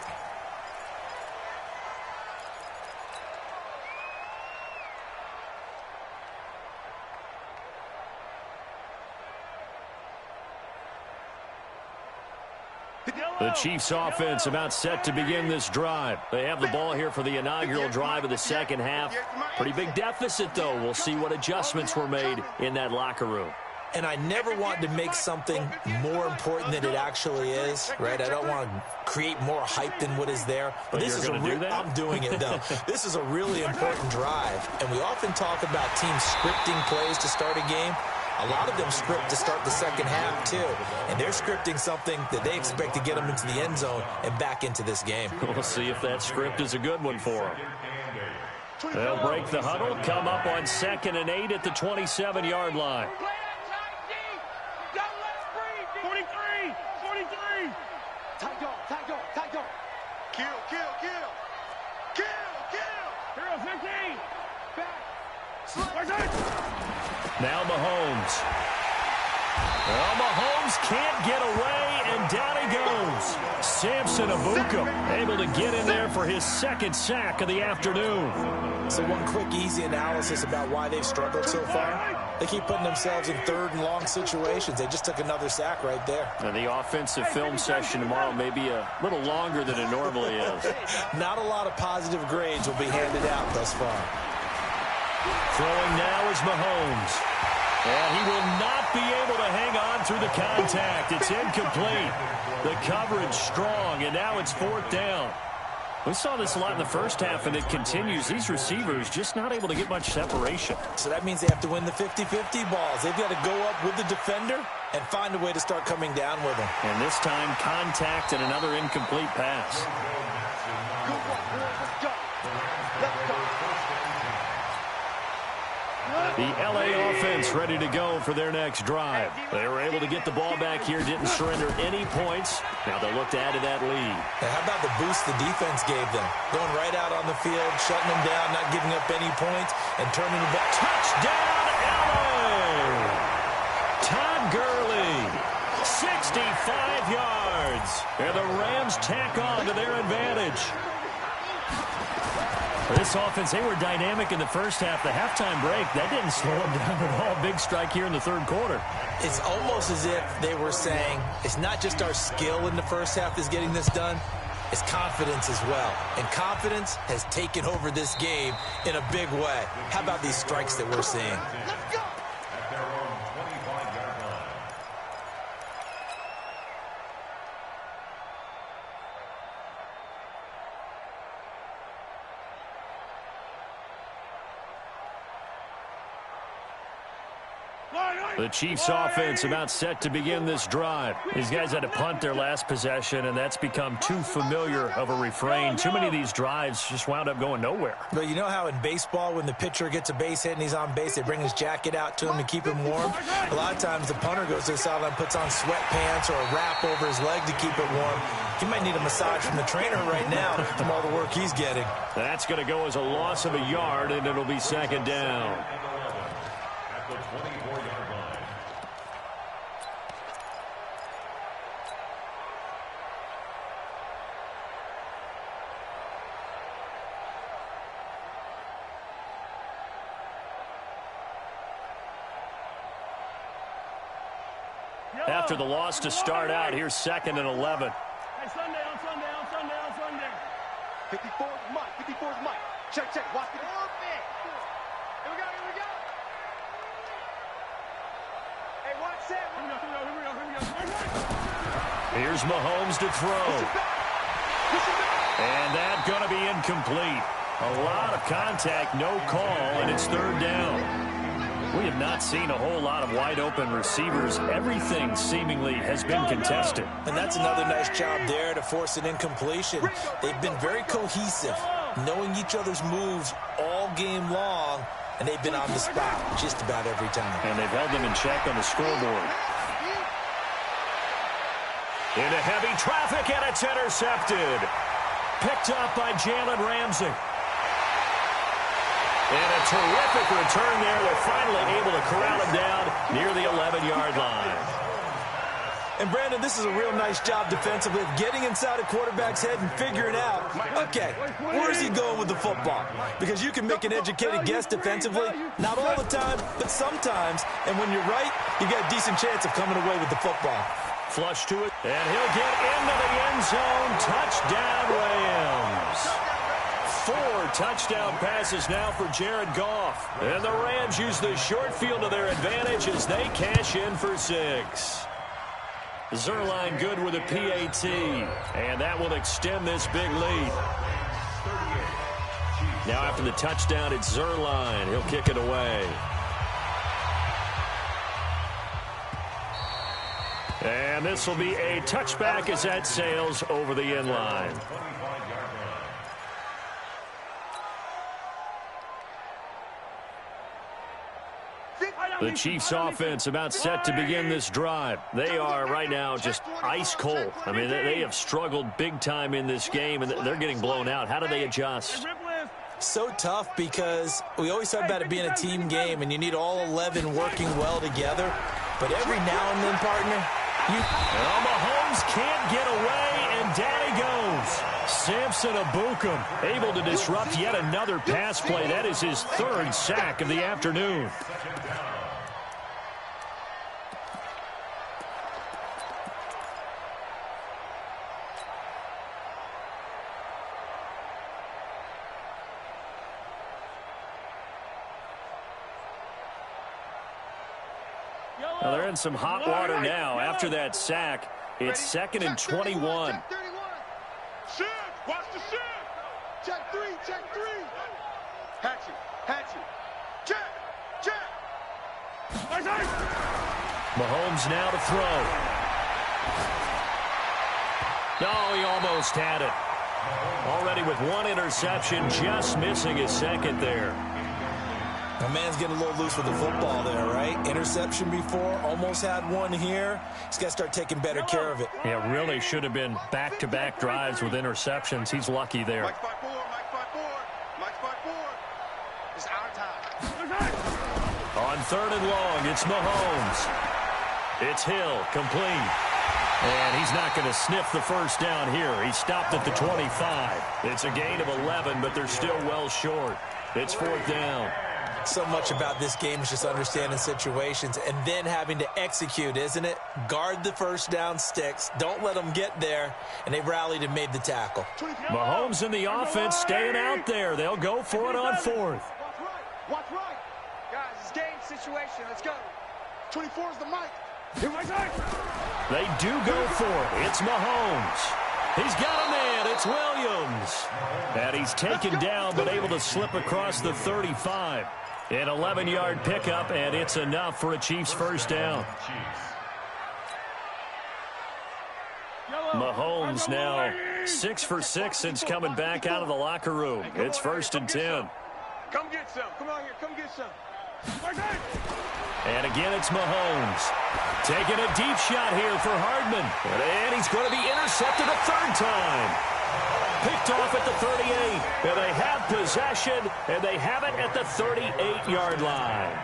[SPEAKER 1] The Chiefs offense about set to begin this drive. They have the ball here for the inaugural drive of the second half. Pretty big deficit, though. We'll see what adjustments were made in that locker room.
[SPEAKER 4] And I never want to make something more important than it actually is, right? I don't want to create more hype than what is there. But this is I'm doing it, though. This is a really important drive. And we often talk about teams scripting plays to start a game. A lot of them script to start the second half, too. And they're scripting something that they expect to get them into the end zone and back into this game.
[SPEAKER 1] We'll see if that script is a good one for them. They'll break the huddle, come up on 2nd and 8 at the 27-yard line.
[SPEAKER 3] 43.
[SPEAKER 2] Tight dog. Kill.
[SPEAKER 3] Hero 15. Back.
[SPEAKER 1] Now Mahomes. Well, Mahomes can't get away, and down he goes. Samson Abuka able to get in there for his 2nd sack of the afternoon.
[SPEAKER 4] So one quick, easy analysis about why they've struggled so far. They keep putting themselves in 3rd and long situations. They just took another sack right there.
[SPEAKER 1] And the offensive film session tomorrow may be a little longer than it normally is.
[SPEAKER 4] Not a lot of positive grades will be handed out thus far.
[SPEAKER 1] Throwing now is Mahomes. And he will not be able to hang on through the contact. It's incomplete. The coverage strong, and now it's 4th down. We saw this a lot in the first half, and it continues. These receivers just not able to get much separation.
[SPEAKER 4] So that means they have to win the 50-50 balls. They've got to go up with the defender and find a way to start coming down with them.
[SPEAKER 1] And this time, contact and another incomplete pass. The L.A. offense ready to go for their next drive. They were able to get the ball back here, didn't surrender any points. Now they'll look to add to that lead.
[SPEAKER 4] And how about the boost the defense gave them? Going right out on the field, shutting them down, not giving up any points, and turning the ball.
[SPEAKER 1] Touchdown, L.A. Todd Gurley, 65 yards. And the Rams tack on to their advantage. This offense, they were dynamic in the first half. The halftime break, that didn't slow them down at all. Big strike here in the 3rd quarter.
[SPEAKER 4] It's almost as if they were saying, it's not just our skill in the first half that's getting this done, it's confidence as well. And confidence has taken over this game in a big way. How about these strikes that we're seeing?
[SPEAKER 1] The Chiefs offense about set to begin this drive. These guys had to punt their last possession, and that's become too familiar of a refrain. Too many of these drives just wound up going nowhere.
[SPEAKER 4] But you know how in baseball, when the pitcher gets a base hit and he's on base, they bring his jacket out to him to keep him warm? A lot of times the punter goes to the sideline, puts on sweatpants or a wrap over his leg to keep it warm. He might need a massage from the trainer right now from all the work he's getting.
[SPEAKER 1] That's going to go as a loss of a yard, and it'll be second down.
[SPEAKER 6] At the 24-yard line.
[SPEAKER 1] After the loss to start out, here's 2nd and 11.
[SPEAKER 3] Hey, Sunday.
[SPEAKER 2] 54's Mike. 54's Mike. Check. Watch it.
[SPEAKER 3] Here we go. Hey, watch that. Here we go.
[SPEAKER 1] Here's Mahomes to throw. And that's going to be incomplete. A lot of contact, no call, and it's 3rd down. We have not seen a whole lot of wide-open receivers. Everything seemingly has been contested.
[SPEAKER 4] And that's another nice job there to force an incompletion. They've been very cohesive, knowing each other's moves all game long, and they've been on the spot just about every time.
[SPEAKER 1] And they've held them in check on the scoreboard. Into heavy traffic, and it's intercepted. Picked up by Jalen Ramsey. And a terrific return there. They're finally able to corral him down near the 11-yard line.
[SPEAKER 4] And, Brandon, this is a real nice job defensively of getting inside a quarterback's head and figuring out, okay, where's he going with the football? Because you can make an educated guess defensively, not all the time, but sometimes. And when you're right, you got a decent chance of coming away with the football.
[SPEAKER 1] Flush to it, and he'll get into the end zone. Touchdown, Rams. 4 touchdown passes now for Jared Goff. And the Rams use the short field to their advantage as they cash in for 6. Zerline good with a PAT. And that will extend this big lead. Now after the touchdown, it's Zerline. He'll kick it away. And this will be a touchback as that sails over the end line. The Chiefs offense about set to begin this drive. They are right now just ice cold. I mean, they have struggled big time in this game, and they're getting blown out. How do they adjust?
[SPEAKER 4] So tough because we always talk about it being a team game, and you need all 11 working well together. But every now and then, partner,
[SPEAKER 1] well, Mahomes can't get away, and down he goes. Samson Abukum able to disrupt yet another pass play. That is his 3rd sack of the afternoon. Now they're in some hot water now. After that sack, it's 2nd and 21.
[SPEAKER 2] Shift, watch the shift. Check 3. Hatchet. Check.
[SPEAKER 1] Mahomes now to throw. No, he almost had it. Already with 1 interception, just missing his 2nd there.
[SPEAKER 4] My man's getting a little loose with the football there, right? Interception before, almost had 1 here. He's got to start taking better care of it.
[SPEAKER 1] Yeah, really should have been back-to-back drives with interceptions. He's lucky there.
[SPEAKER 2] Mike 5-4. It's our time.
[SPEAKER 1] On 3rd and long, it's Mahomes. It's Hill, complete. And he's not going to sniff the first down here. He stopped at the 25. It's a gain of 11, but they're still well short. It's 4th down.
[SPEAKER 4] So much about this game is just understanding situations and then having to execute, isn't it? Guard the first down sticks. Don't let them get there. And they rallied and made the tackle.
[SPEAKER 1] Mahomes and the offense staying out there. They'll go for it on 4th.
[SPEAKER 2] Watch right.
[SPEAKER 3] Guys, it's game situation. Let's go.
[SPEAKER 2] 24's the mic.
[SPEAKER 1] They do go for it. It's Mahomes. He's got a man. It's Williams. And he's taken down but able to slip across the 35. An 11-yard pickup, and it's enough for a Chiefs first down. Mahomes now 6 for 6 since coming back out of the locker room. It's 1st and 10.
[SPEAKER 3] Come get some. Come on here. Come get some.
[SPEAKER 1] And again, it's Mahomes. Taking a deep shot here for Hardman. And he's going to be intercepted a 3rd time. Picked off at the 38. And they have possession, and they have it at the 38-yard line.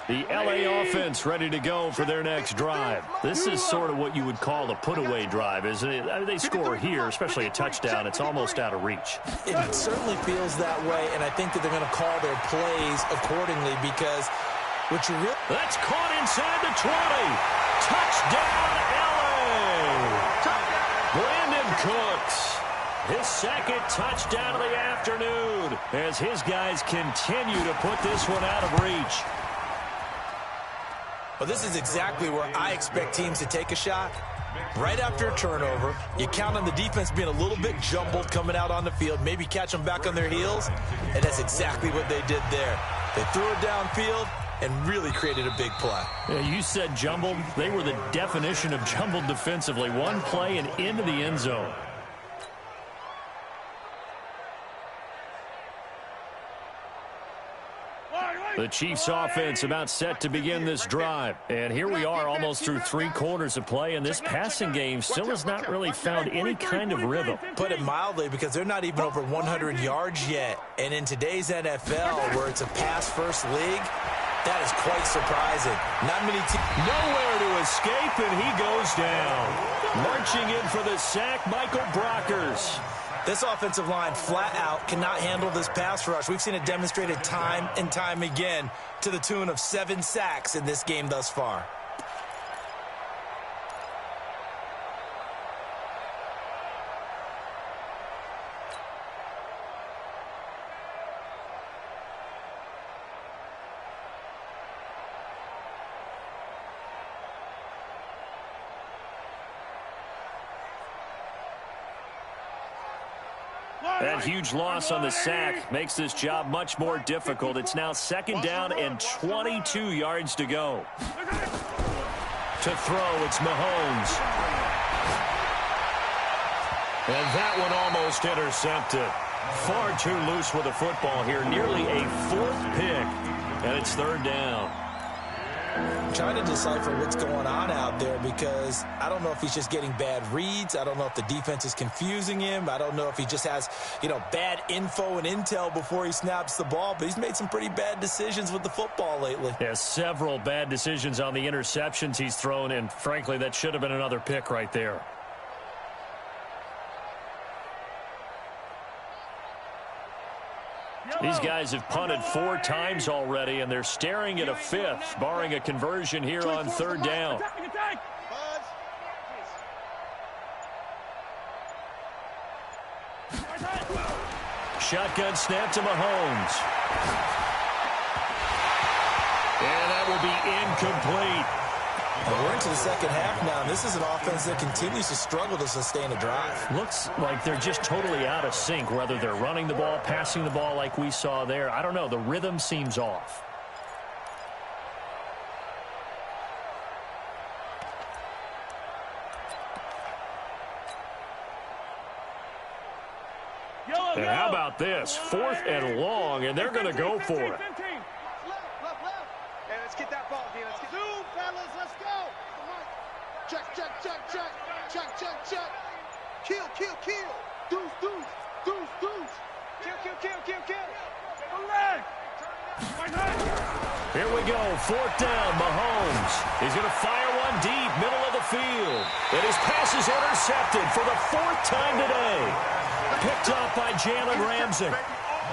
[SPEAKER 1] The LA offense ready to go for their next drive. This is sort of what you would call the put-away drive, isn't it? They score here, especially a touchdown. It's almost out of reach.
[SPEAKER 4] It certainly feels that way, and I think that they're going to call their plays accordingly because what you really...
[SPEAKER 1] That's caught inside the 20. Touchdown, LA! Brandon Cooks. His 2nd touchdown of the afternoon as his guys continue to put this one out of reach.
[SPEAKER 4] Well, this is exactly where I expect teams to take a shot. Right after a turnover, you count on the defense being a little bit jumbled coming out on the field, maybe catch them back on their heels, and that's exactly what they did there. They threw it downfield and really created a big play.
[SPEAKER 1] Yeah, you said jumbled. They were the definition of jumbled defensively. One play and into the end zone. The Chiefs offense about set to begin this drive. And here we are almost through 3 quarters of play, and this passing game still has not really found any kind of rhythm.
[SPEAKER 4] Put it mildly, because they're not even over 100 yards yet. And in today's NFL, where it's a pass-first league, that is quite surprising. Not many teams.
[SPEAKER 1] Nowhere to escape, and he goes down. Marching in for the sack, Michael Brockers.
[SPEAKER 4] This offensive line flat out cannot handle this pass rush. We've seen it demonstrated time and time again to the tune of 7 sacks in this game thus far.
[SPEAKER 1] That huge loss on the sack makes this job much more difficult. It's now 2nd down and 22 yards to go. To throw, it's Mahomes. And that one almost intercepted. Far too loose with the football here. Nearly a 4th pick. And it's 3rd down.
[SPEAKER 4] I'm trying to decipher what's going on out there because I don't know if he's just getting bad reads. I don't know if the defense is confusing him. I don't know if he just has, bad info and intel before he snaps the ball. But he's made some pretty bad decisions with the football lately.
[SPEAKER 1] Yeah, several bad decisions on the interceptions he's thrown, and frankly, that should have been another pick right there. These guys have punted 4 times already, and they're staring at a 5th, barring a conversion here on 3rd down. Shotgun snap to Mahomes. And that will be incomplete.
[SPEAKER 4] Well, we're into the 2nd half now, and this is an offense that continues to struggle to sustain a drive.
[SPEAKER 1] Looks like they're just totally out of sync, whether they're running the ball, passing the ball like we saw there. I don't know. The rhythm seems off. And how about this? 4th and long, and they're going to go for it.
[SPEAKER 3] Hey, let's get that ball, D. Let's get zoom, fellas. Let's go. Check, check, check, check. Check, check, check. Kill, kill, kill. Deuce, deuce. Deuce, deuce. Kill, kill, kill, kill, kill.
[SPEAKER 1] Here we go. 4th down, Mahomes. He's going to fire one deep, middle of the field. And his pass is intercepted for the 4th time today. Picked off by Jalen Ramsey.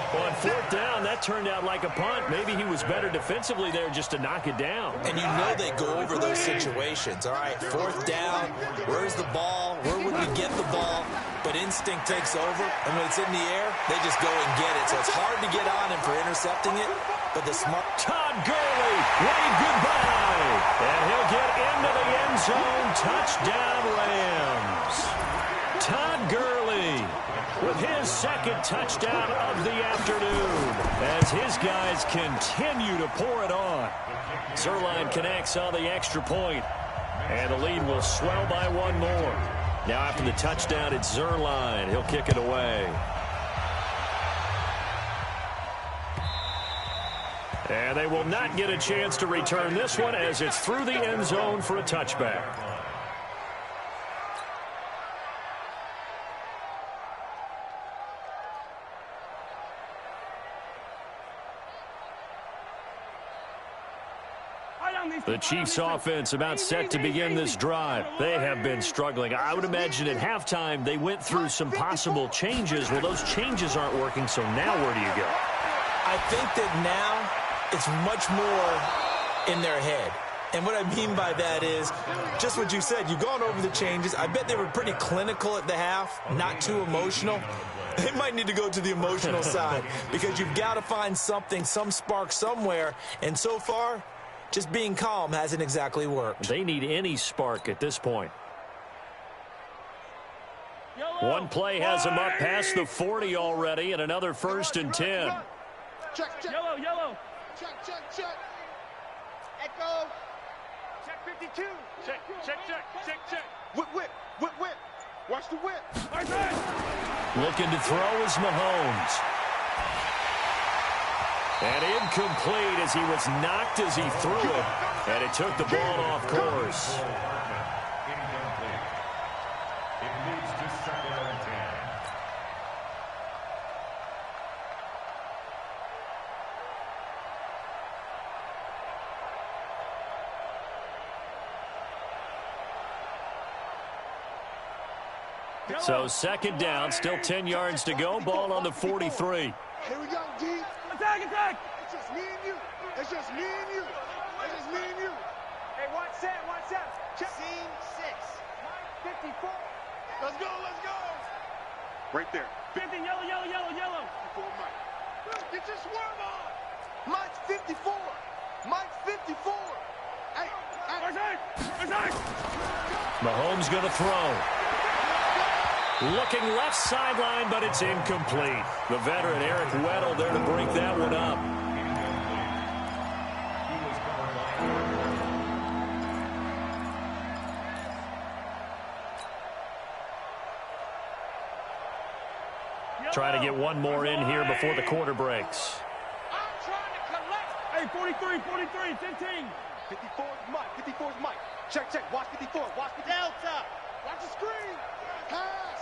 [SPEAKER 1] On 4th down, that turned out like a punt. Maybe he was better defensively there just to knock it down.
[SPEAKER 4] And you know they go over those situations. All right, 4th down, where's the ball? Where would we get the ball? But instinct takes over, and when it's in the air, they just go and get it. So it's hard to get on him for intercepting it, but the smart...
[SPEAKER 1] Todd Gurley, wave goodbye. And he'll get into the end zone. Touchdown, Rams. Todd Gurley with his second touchdown of the afternoon as his guys continue to pour it on. Zerline connects on the extra point, and the lead will swell by one more. Now after the touchdown, it's Zerline. He'll kick it away. And they will not get a chance to return this one as it's through the end zone for a touchback. The Chiefs offense about set to begin this drive. They have been struggling. I would imagine at halftime they went through some possible changes. Well, those changes aren't working, so now where do you go?
[SPEAKER 4] I think that now it's much more in their head. And what I mean by that is just what you said. You've gone over the changes. I bet they were pretty clinical at the half, not too emotional. They might need to go to the emotional side because you've got to find something, some spark somewhere. And so far, just being calm hasn't exactly worked.
[SPEAKER 1] They need any spark at this point. One play has them up past the 40 already, and another 1st and 10.
[SPEAKER 2] Check, check.
[SPEAKER 3] Yellow.
[SPEAKER 2] Check, check, check.
[SPEAKER 3] Echo. Check 52. Check. Whip. Watch the whip.
[SPEAKER 1] Looking to throw is Mahomes. And incomplete as he was knocked as he threw it. And it took the ball off course.
[SPEAKER 6] Incomplete. It leads to 2nd and 10.
[SPEAKER 1] So 2nd down, still 10 yards to go. Ball on the 43.
[SPEAKER 2] Here we go, D.
[SPEAKER 3] Attack.
[SPEAKER 2] It's just me and you. It's just me and you.
[SPEAKER 3] Hey, watch that. Check. Scene 6. 54.
[SPEAKER 2] Let's go. Right there.
[SPEAKER 3] 50, yellow.
[SPEAKER 2] 54, Mike. Get your swerve on. Mike's 54. Hey.
[SPEAKER 1] Mahomes going to throw. Looking left sideline, but it's incomplete. The veteran Eric Weddle there to break that one up. Trying to get one more in here before the quarter breaks.
[SPEAKER 3] I'm trying to collect. Hey, 43, 15.
[SPEAKER 2] 54's Mike. Check. Watch 54.
[SPEAKER 3] Delta.
[SPEAKER 2] Watch the screen. Pass.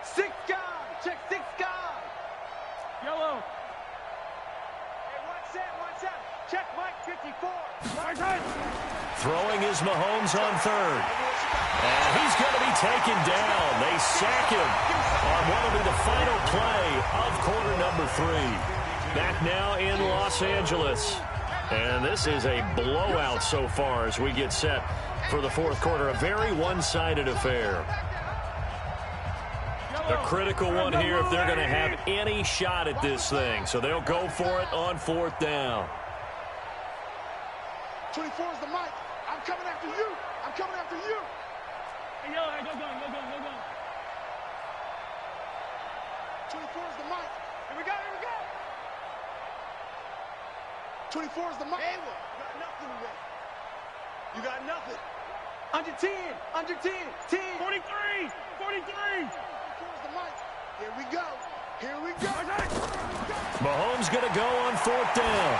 [SPEAKER 3] 6 guy. Check 6 guy. Yellow. Hey, watch that. Check Mike 54.
[SPEAKER 1] Throwing is Mahomes on 3rd. And he's going to be taken down. They sack him on what will be the final play of quarter number 3. Back now in Los Angeles. And this is a blowout so far as we get set for the 4th quarter. A very one-sided affair. A critical one here if they're going to have any shot at this thing. So they'll go for it on 4th down.
[SPEAKER 2] 24 is the mic. I'm coming after you.
[SPEAKER 3] Hey, yellow, go.
[SPEAKER 2] 24 is the mic.
[SPEAKER 3] Here we go.
[SPEAKER 2] 24 is the mic.
[SPEAKER 3] Hey, you got nothing today. You got nothing. Under 10. 10. 43.
[SPEAKER 2] 24 is the mic. Here we go.
[SPEAKER 1] Mahomes going to go on 4th down.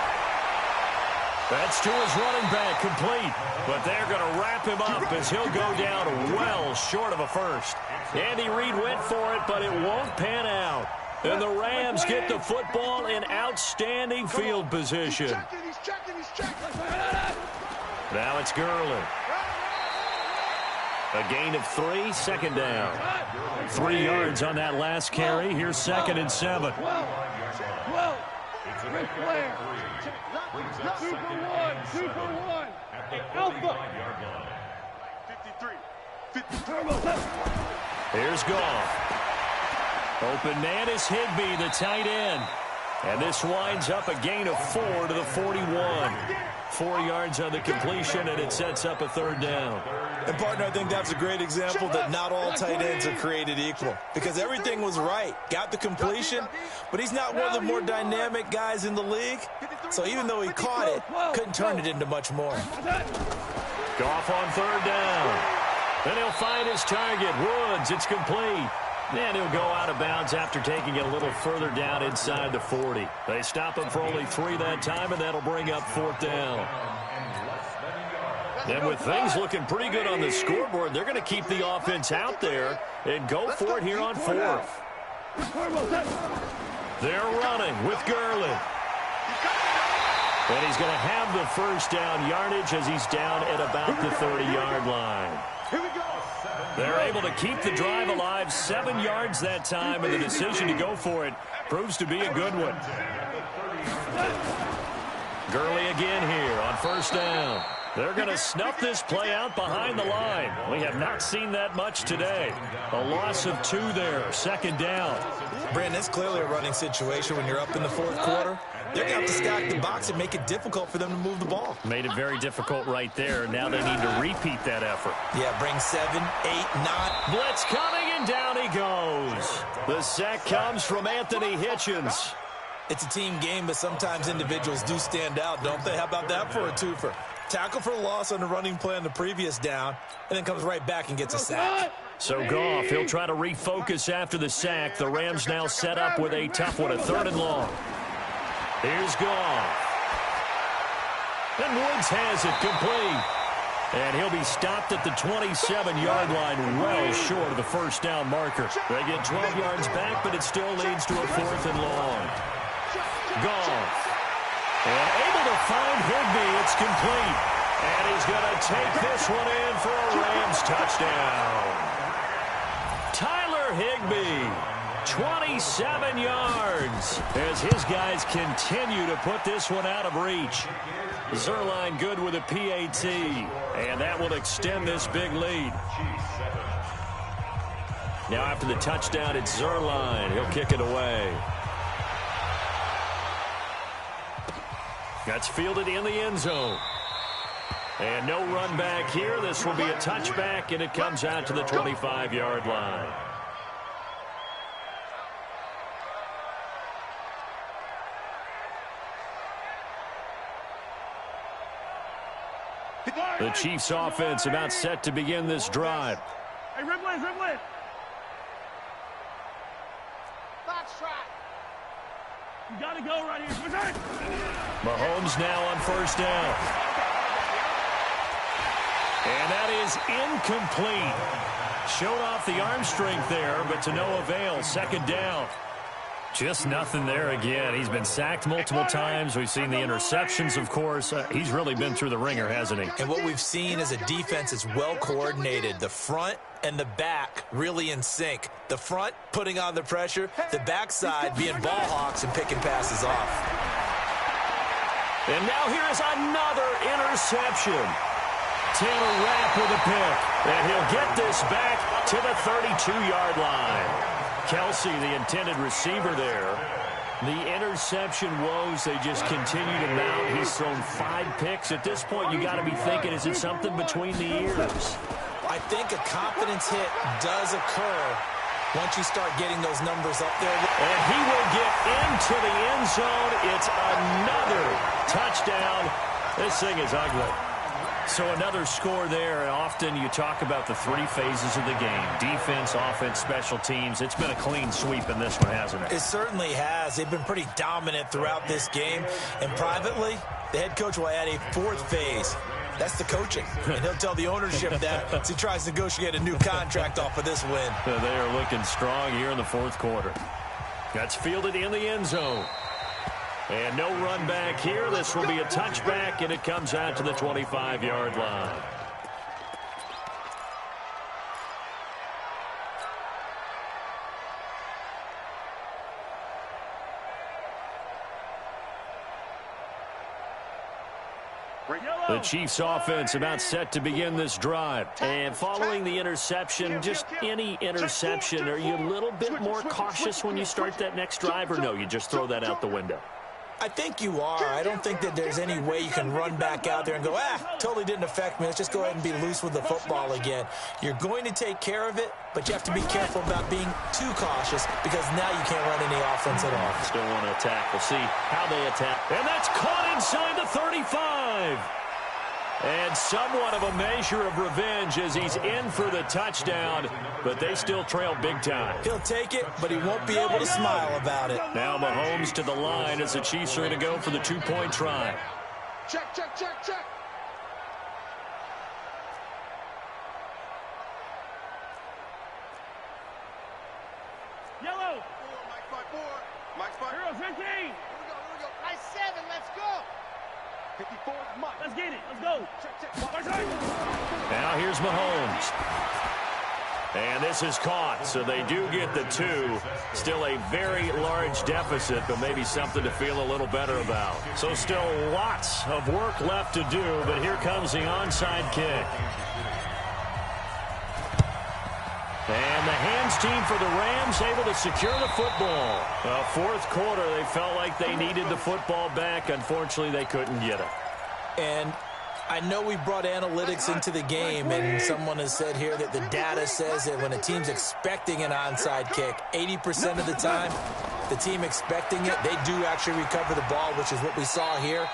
[SPEAKER 1] That's to his running back, complete. But they're going to wrap him up as he'll go down well short of a first. Andy Reid went for it, but it won't pan out. And the Rams get the football in outstanding field position.
[SPEAKER 2] He's checking.
[SPEAKER 1] Now it's Gurley. A gain of 3, 2nd down. 3 yards on that last carry. Here's 2nd and 7.
[SPEAKER 3] Whoa. Ric Flair. 2 for 1. Alpha.
[SPEAKER 2] 53.
[SPEAKER 1] Here's Goff. Open man is Higbee, the tight end. And this winds up a gain of 4 to the 41. 4 yards on the completion, and it sets up a 3rd down.
[SPEAKER 4] And, partner, I think that's a great example that not all tight ends are created equal, because everything was right. Got the completion, but he's not one of the more dynamic guys in the league. So even though he caught it, couldn't turn it into much more.
[SPEAKER 1] Goff on third down. And he'll find his target. Woods, it's complete. And he'll go out of bounds after taking it a little further down inside the 40. They stop him for only 3 that time, and that'll bring up 4th down. And with things looking pretty good on the scoreboard, they're going to keep the offense out there and go for it here on 4th. They're running with Gurley. And he's going to have the first down yardage as he's down at about the 30-yard line. They're able to keep the drive alive, 7 yards that time, and the decision to go for it proves to be a good one. Gurley again here on first down. They're going to snuff this play out behind the line. We have not seen that much today. A loss of 2 there, 2nd down.
[SPEAKER 4] Brandon, it's clearly a running situation when you're up in the 4th quarter. They're going to have to stack the box and make it difficult for them to move the ball.
[SPEAKER 1] Made it very difficult right there. Now they need to repeat that effort.
[SPEAKER 4] Yeah, bring 7, 8, 9.
[SPEAKER 1] Blitz coming, and down he goes. The sack comes from Anthony Hitchens.
[SPEAKER 4] It's a team game, but sometimes individuals do stand out, don't they? How about that for a twofer? Tackle for a loss on the running play on the previous down, and then comes right back and gets a sack.
[SPEAKER 1] So Goff, he'll try to refocus after the sack. The Rams now set up with a tough one, a 3rd and long. Here's Goff. And Woods has it complete. And he'll be stopped at the 27-yard line, well short of the first down marker. They get 12 yards back, but it still leads to a 4th and long. Goff. And able to find Higbee. It's complete. And he's going to take this one in for a Rams touchdown. Tyler Higbee, 27 yards, as his guys continue to put this one out of reach. Zerline good with a PAT, and that will extend this big lead. Now after the touchdown, it's Zerline. He'll kick it away. That's fielded in the end zone. And no run back here. This will be a touchback, and it comes out to the 25-yard line. The Chiefs offense about set to begin this drive.
[SPEAKER 3] Hey, Riblin.
[SPEAKER 2] Box track.
[SPEAKER 3] You got to go right here.
[SPEAKER 1] Mahomes now on first down. And that is incomplete. Showed off the arm strength there, but to no avail. 2nd down. Just nothing there again. He's been sacked multiple times. We've seen the interceptions, of course. He's really been through the ringer, hasn't he?
[SPEAKER 4] And what we've seen is a defense that's well coordinated. The front and the back really in sync. The front putting on the pressure, the backside being ball hawks and picking passes off.
[SPEAKER 1] And now here is another interception. Taylor Rapp with a pick. And he'll get this back to the 32-yard line. Kelsey, the intended receiver there. The interception woes, they just continue to mount. He's thrown 5 picks. At this point, you got to be thinking, is it something between the ears?
[SPEAKER 4] I think a confidence hit does occur once you start getting those numbers up there.
[SPEAKER 1] And he will get into the end zone. It's another touchdown. This thing is ugly. So another score there, and often you talk about the 3 phases of the game. Defense, offense, special teams. It's been a clean sweep in this one, hasn't it?
[SPEAKER 4] It certainly has. They've been pretty dominant throughout this game. And privately, the head coach will add a 4th phase. That's the coaching. And he'll tell the ownership that as he tries to negotiate a new contract off of this win.
[SPEAKER 1] They are looking strong here in the 4th quarter. That's fielded in the end zone. And no run back here. This will be a touchback, and it comes out to the 25-yard line. The Chiefs offense about set to begin this drive. And following the interception, just any interception, are you a little bit more cautious when you start that next drive, or no, you just throw that out the window?
[SPEAKER 4] I think you are. I don't think that there's any way you can run back out there and go, totally didn't affect me. Let's just go ahead and be loose with the football again. You're going to take care of it, but you have to be careful about being too cautious because now you can't run any offense at all.
[SPEAKER 1] Still want to attack. We'll see how they attack. And that's caught inside the 35. And somewhat of a measure of revenge as he's in for the touchdown, but they still trail big time.
[SPEAKER 4] He'll take it, but he won't be able to smile about it.
[SPEAKER 1] Now Mahomes to the line as the Chiefs are going to go for the two-point try.
[SPEAKER 2] Check, check, check, check.
[SPEAKER 3] Yellow.
[SPEAKER 2] Mike 5.
[SPEAKER 3] 0-15.
[SPEAKER 2] Here we go.
[SPEAKER 5] Nice 7. Let's go.
[SPEAKER 2] 54 is Mike.
[SPEAKER 3] Let's get it. Let's go.
[SPEAKER 2] Check.
[SPEAKER 1] Now here's Mahomes. And this is caught, so they do get the 2. Still a very large deficit, but maybe something to feel a little better about. So still lots of work left to do, but here comes the onside kick. And the hands team for the Rams able to secure the football. Fourth quarter, they felt like they needed the football back. Unfortunately, they couldn't get it.
[SPEAKER 4] And I know we brought analytics into the game, and someone has said here that the data says that when a team's expecting an onside kick, 80% of the time, the team expecting it, they do actually recover the ball, which is what we saw here.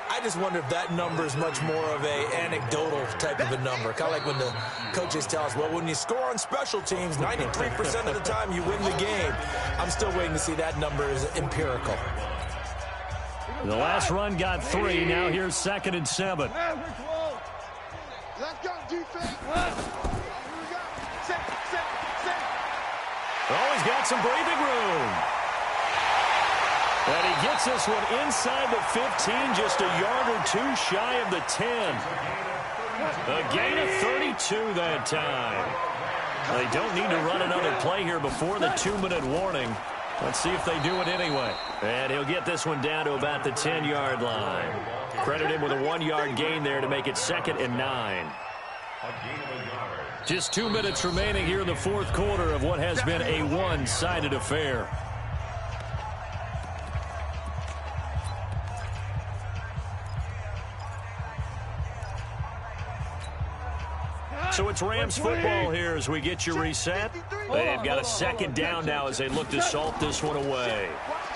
[SPEAKER 4] I just wonder if that number is much more of a anecdotal type of a number. Kind of like when the coaches tell us, well, when you score on special teams, 93% of the time you win the game. I'm still waiting to see that number is empirical.
[SPEAKER 1] The last run got 3. Now here's 2nd and 7.
[SPEAKER 2] Let's go, defense. Here we go. Set.
[SPEAKER 1] Oh, he's got some breathing room. And he gets this one inside the 15, just a yard or 2 shy of the 10. A gain of 32 that time. They don't need to run another play here before the 2-minute warning. Let's see if they do it anyway. And he'll get this one down to about the 10-yard line. Credit him with a 1-yard gain there to make it 2nd and 9. Just 2 minutes remaining here in the fourth quarter of what has been a one-sided affair. So it's Rams football here as we get you reset. They've got a 2nd down now as they look to salt this one away.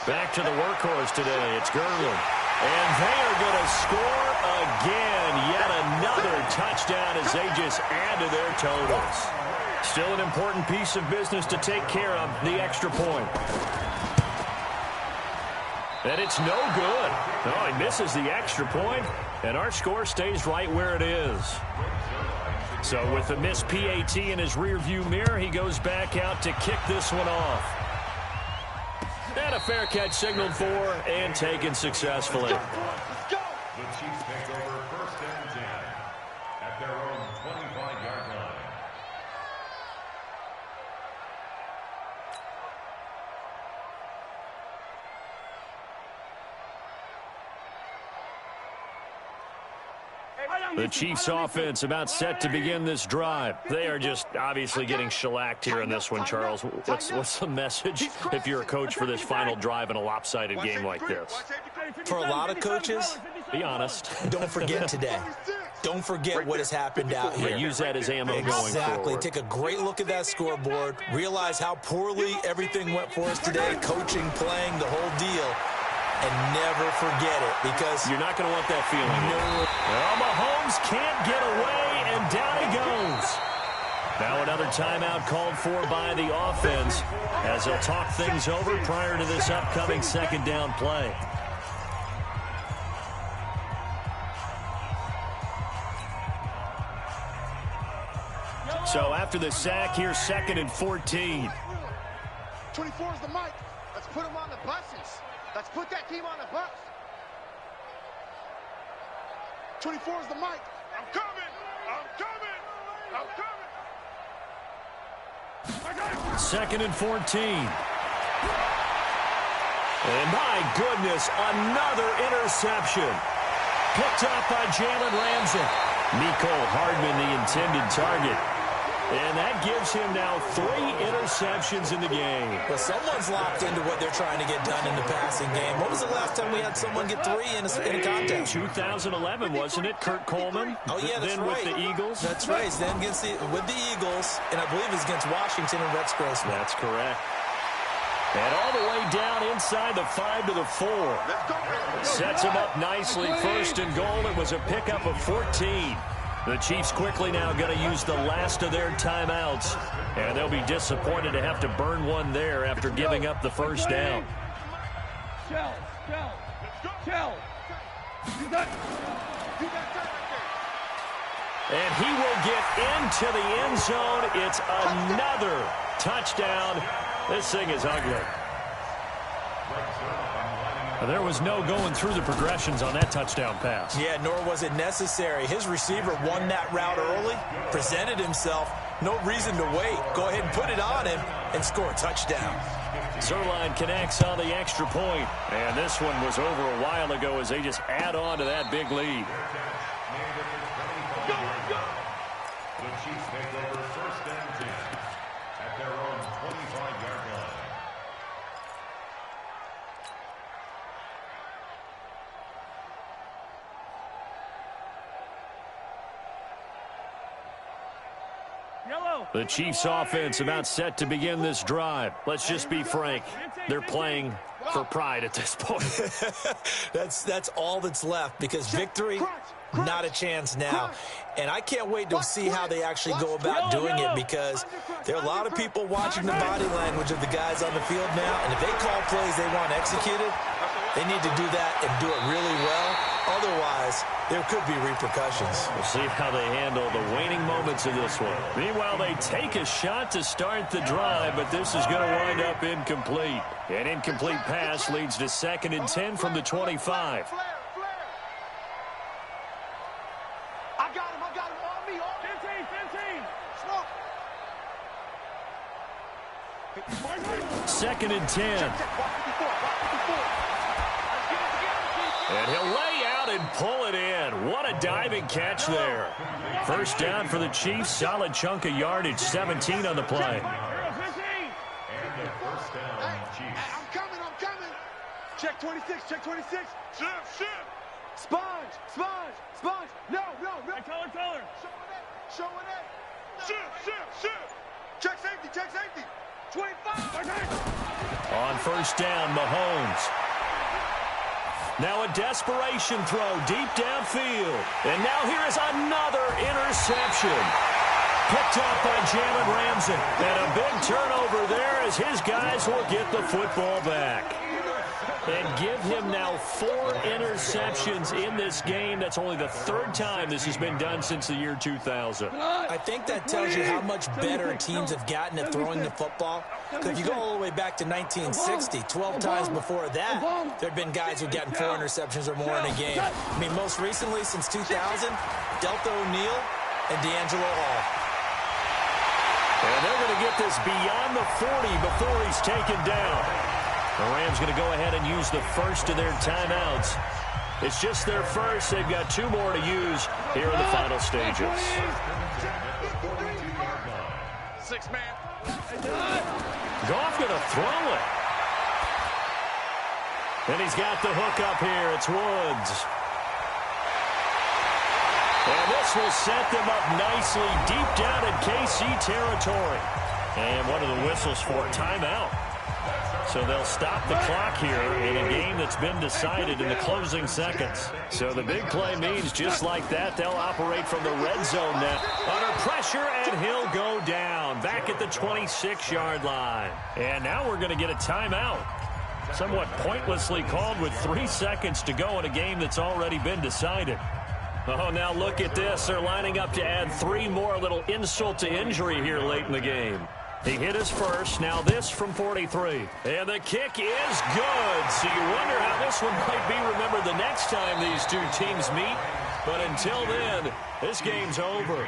[SPEAKER 1] Back to the workhorse today. It's Gurley. And they are going to score again. Yet another touchdown as they just add to their totals. Still an important piece of business to take care of, the extra point. And it's no good. Oh, he misses the extra point, and our score stays right where it is. So with the missed PAT in his rearview mirror, he goes back out to kick this one off. And a fair catch signaled for and taken successfully.
[SPEAKER 6] The Chiefs take over 1st and 10 at their own 25-yard line.
[SPEAKER 1] The Chiefs offense about set to begin this drive. They are just obviously getting shellacked here in this one, Charles. What's the message if you're a coach for this final drive in a lopsided game like this?
[SPEAKER 4] For a lot of coaches,
[SPEAKER 1] be honest.
[SPEAKER 4] Don't forget today. Don't forget what has happened out here.
[SPEAKER 1] Yeah, use that as ammo going forward.
[SPEAKER 4] Exactly. Take a great look at that scoreboard. Realize how poorly everything went for us today. Coaching, playing, the whole deal. And never forget it, because
[SPEAKER 1] you're not going to want that feeling. No. Well, Mahomes can't get away, and down he goes. Now another timeout called for by the offense as they'll talk things over prior to this upcoming 2nd down play. So after the sack, here's 2nd and 14.
[SPEAKER 2] 24 is the mic. Let's put him on the buses. Let's put that team on the bus. 24 is the mic. I'm coming. I'm coming.
[SPEAKER 1] 2nd and 14. And my goodness, another interception. Picked up by Jalen Ramsey. Mecole Hardman, the intended target. And that gives him now 3 interceptions in the game.
[SPEAKER 4] Well, someone's locked into what they're trying to get done in the passing game. When was the last time we had someone get 3 in a contest?
[SPEAKER 1] 2011, wasn't it? Kurt Coleman?
[SPEAKER 4] Oh, yeah, that's
[SPEAKER 1] then
[SPEAKER 4] right.
[SPEAKER 1] With the Eagles?
[SPEAKER 4] That's right. Then with the Eagles, and I believe it's against Washington and Rex Grossman.
[SPEAKER 1] That's correct. And all the way down inside the 5 to the 4. Sets him up nicely. 1st and goal. It was a pickup of 14. The Chiefs quickly now going to use the last of their timeouts. And they'll be disappointed to have to burn one there after giving up the first down. And he will get into the end zone. It's another touchdown. This thing is ugly. There was no going through the progressions on that touchdown pass.
[SPEAKER 4] Yeah, nor was it necessary. His receiver won that route early, presented himself. No reason to wait. Go ahead and put it on him and score a touchdown.
[SPEAKER 1] Zerline connects on the extra point. And this one was over a while ago as they just add on to that big lead.
[SPEAKER 6] The Chiefs take over 1st and 10 at their own 25-yard line.
[SPEAKER 1] The Chiefs offense about set to begin this drive. Let's just be frank. They're playing for pride at this point.
[SPEAKER 4] That's all that's left because victory, not a chance now. And I can't wait to see how they actually go about doing it because there are a lot of people watching the body language of the guys on the field now. And if they call plays they want executed, they need to do that and do it really well. Otherwise, there could be repercussions.
[SPEAKER 1] We'll see how they handle the waning moments of this one. Meanwhile, they take a shot to start the drive, but this is going to wind up incomplete. An incomplete pass leads to 2nd and 10 from the 25.
[SPEAKER 2] I got him on me. 15.
[SPEAKER 1] 2nd and 10. And he'll lay out and pull it in. What a diving catch there. 1st down for the Chiefs. Solid chunk of yardage. 17 on the play.
[SPEAKER 6] And the 1st down, Chiefs.
[SPEAKER 2] I'm coming. Check 26. Shift. Sponge. No. Color. Showing it. Shift. Check safety. 25.
[SPEAKER 1] On 1st down, Mahomes. Now a desperation throw deep downfield. And now here is another interception. Picked up by Jalen Ramsey. And a big turnover there as his guys will get the football back. And give him now 4 interceptions in this game. That's only the 3rd time this has been done since the year 2000.
[SPEAKER 4] I think that tells you how much better teams have gotten at throwing the football. Because if you go all the way back to 1960, 12 times before that, there had been guys who'd gotten 4 interceptions or more in a game. I mean, most recently, since 2000, Delta O'Neal and D'Angelo Hall.
[SPEAKER 1] And they're going to get this beyond the 40 before he's taken down. The Rams going to go ahead and use the first of their timeouts. It's just their first. They've got 2 more to use here in the final stages.
[SPEAKER 2] 6-man.
[SPEAKER 1] Goff going to throw it. And he's got the hook up here. It's Woods. And this will set them up nicely deep down in KC territory. And one of the whistles for a timeout. So they'll stop the clock here in a game that's been decided in the closing seconds. So the big play means just like that, they'll operate from the red zone now. Under pressure, and he'll go down back at the 26-yard line. And now we're going to get a timeout. Somewhat pointlessly called with 3 seconds to go in a game that's already been decided. Oh, now look at this. They're lining up to add 3 more, a little insult to injury here late in the game. He hit his first. Now this from 43. And the kick is good. So you wonder how this one might be remembered the next time these 2 teams meet. But until then, this game's over.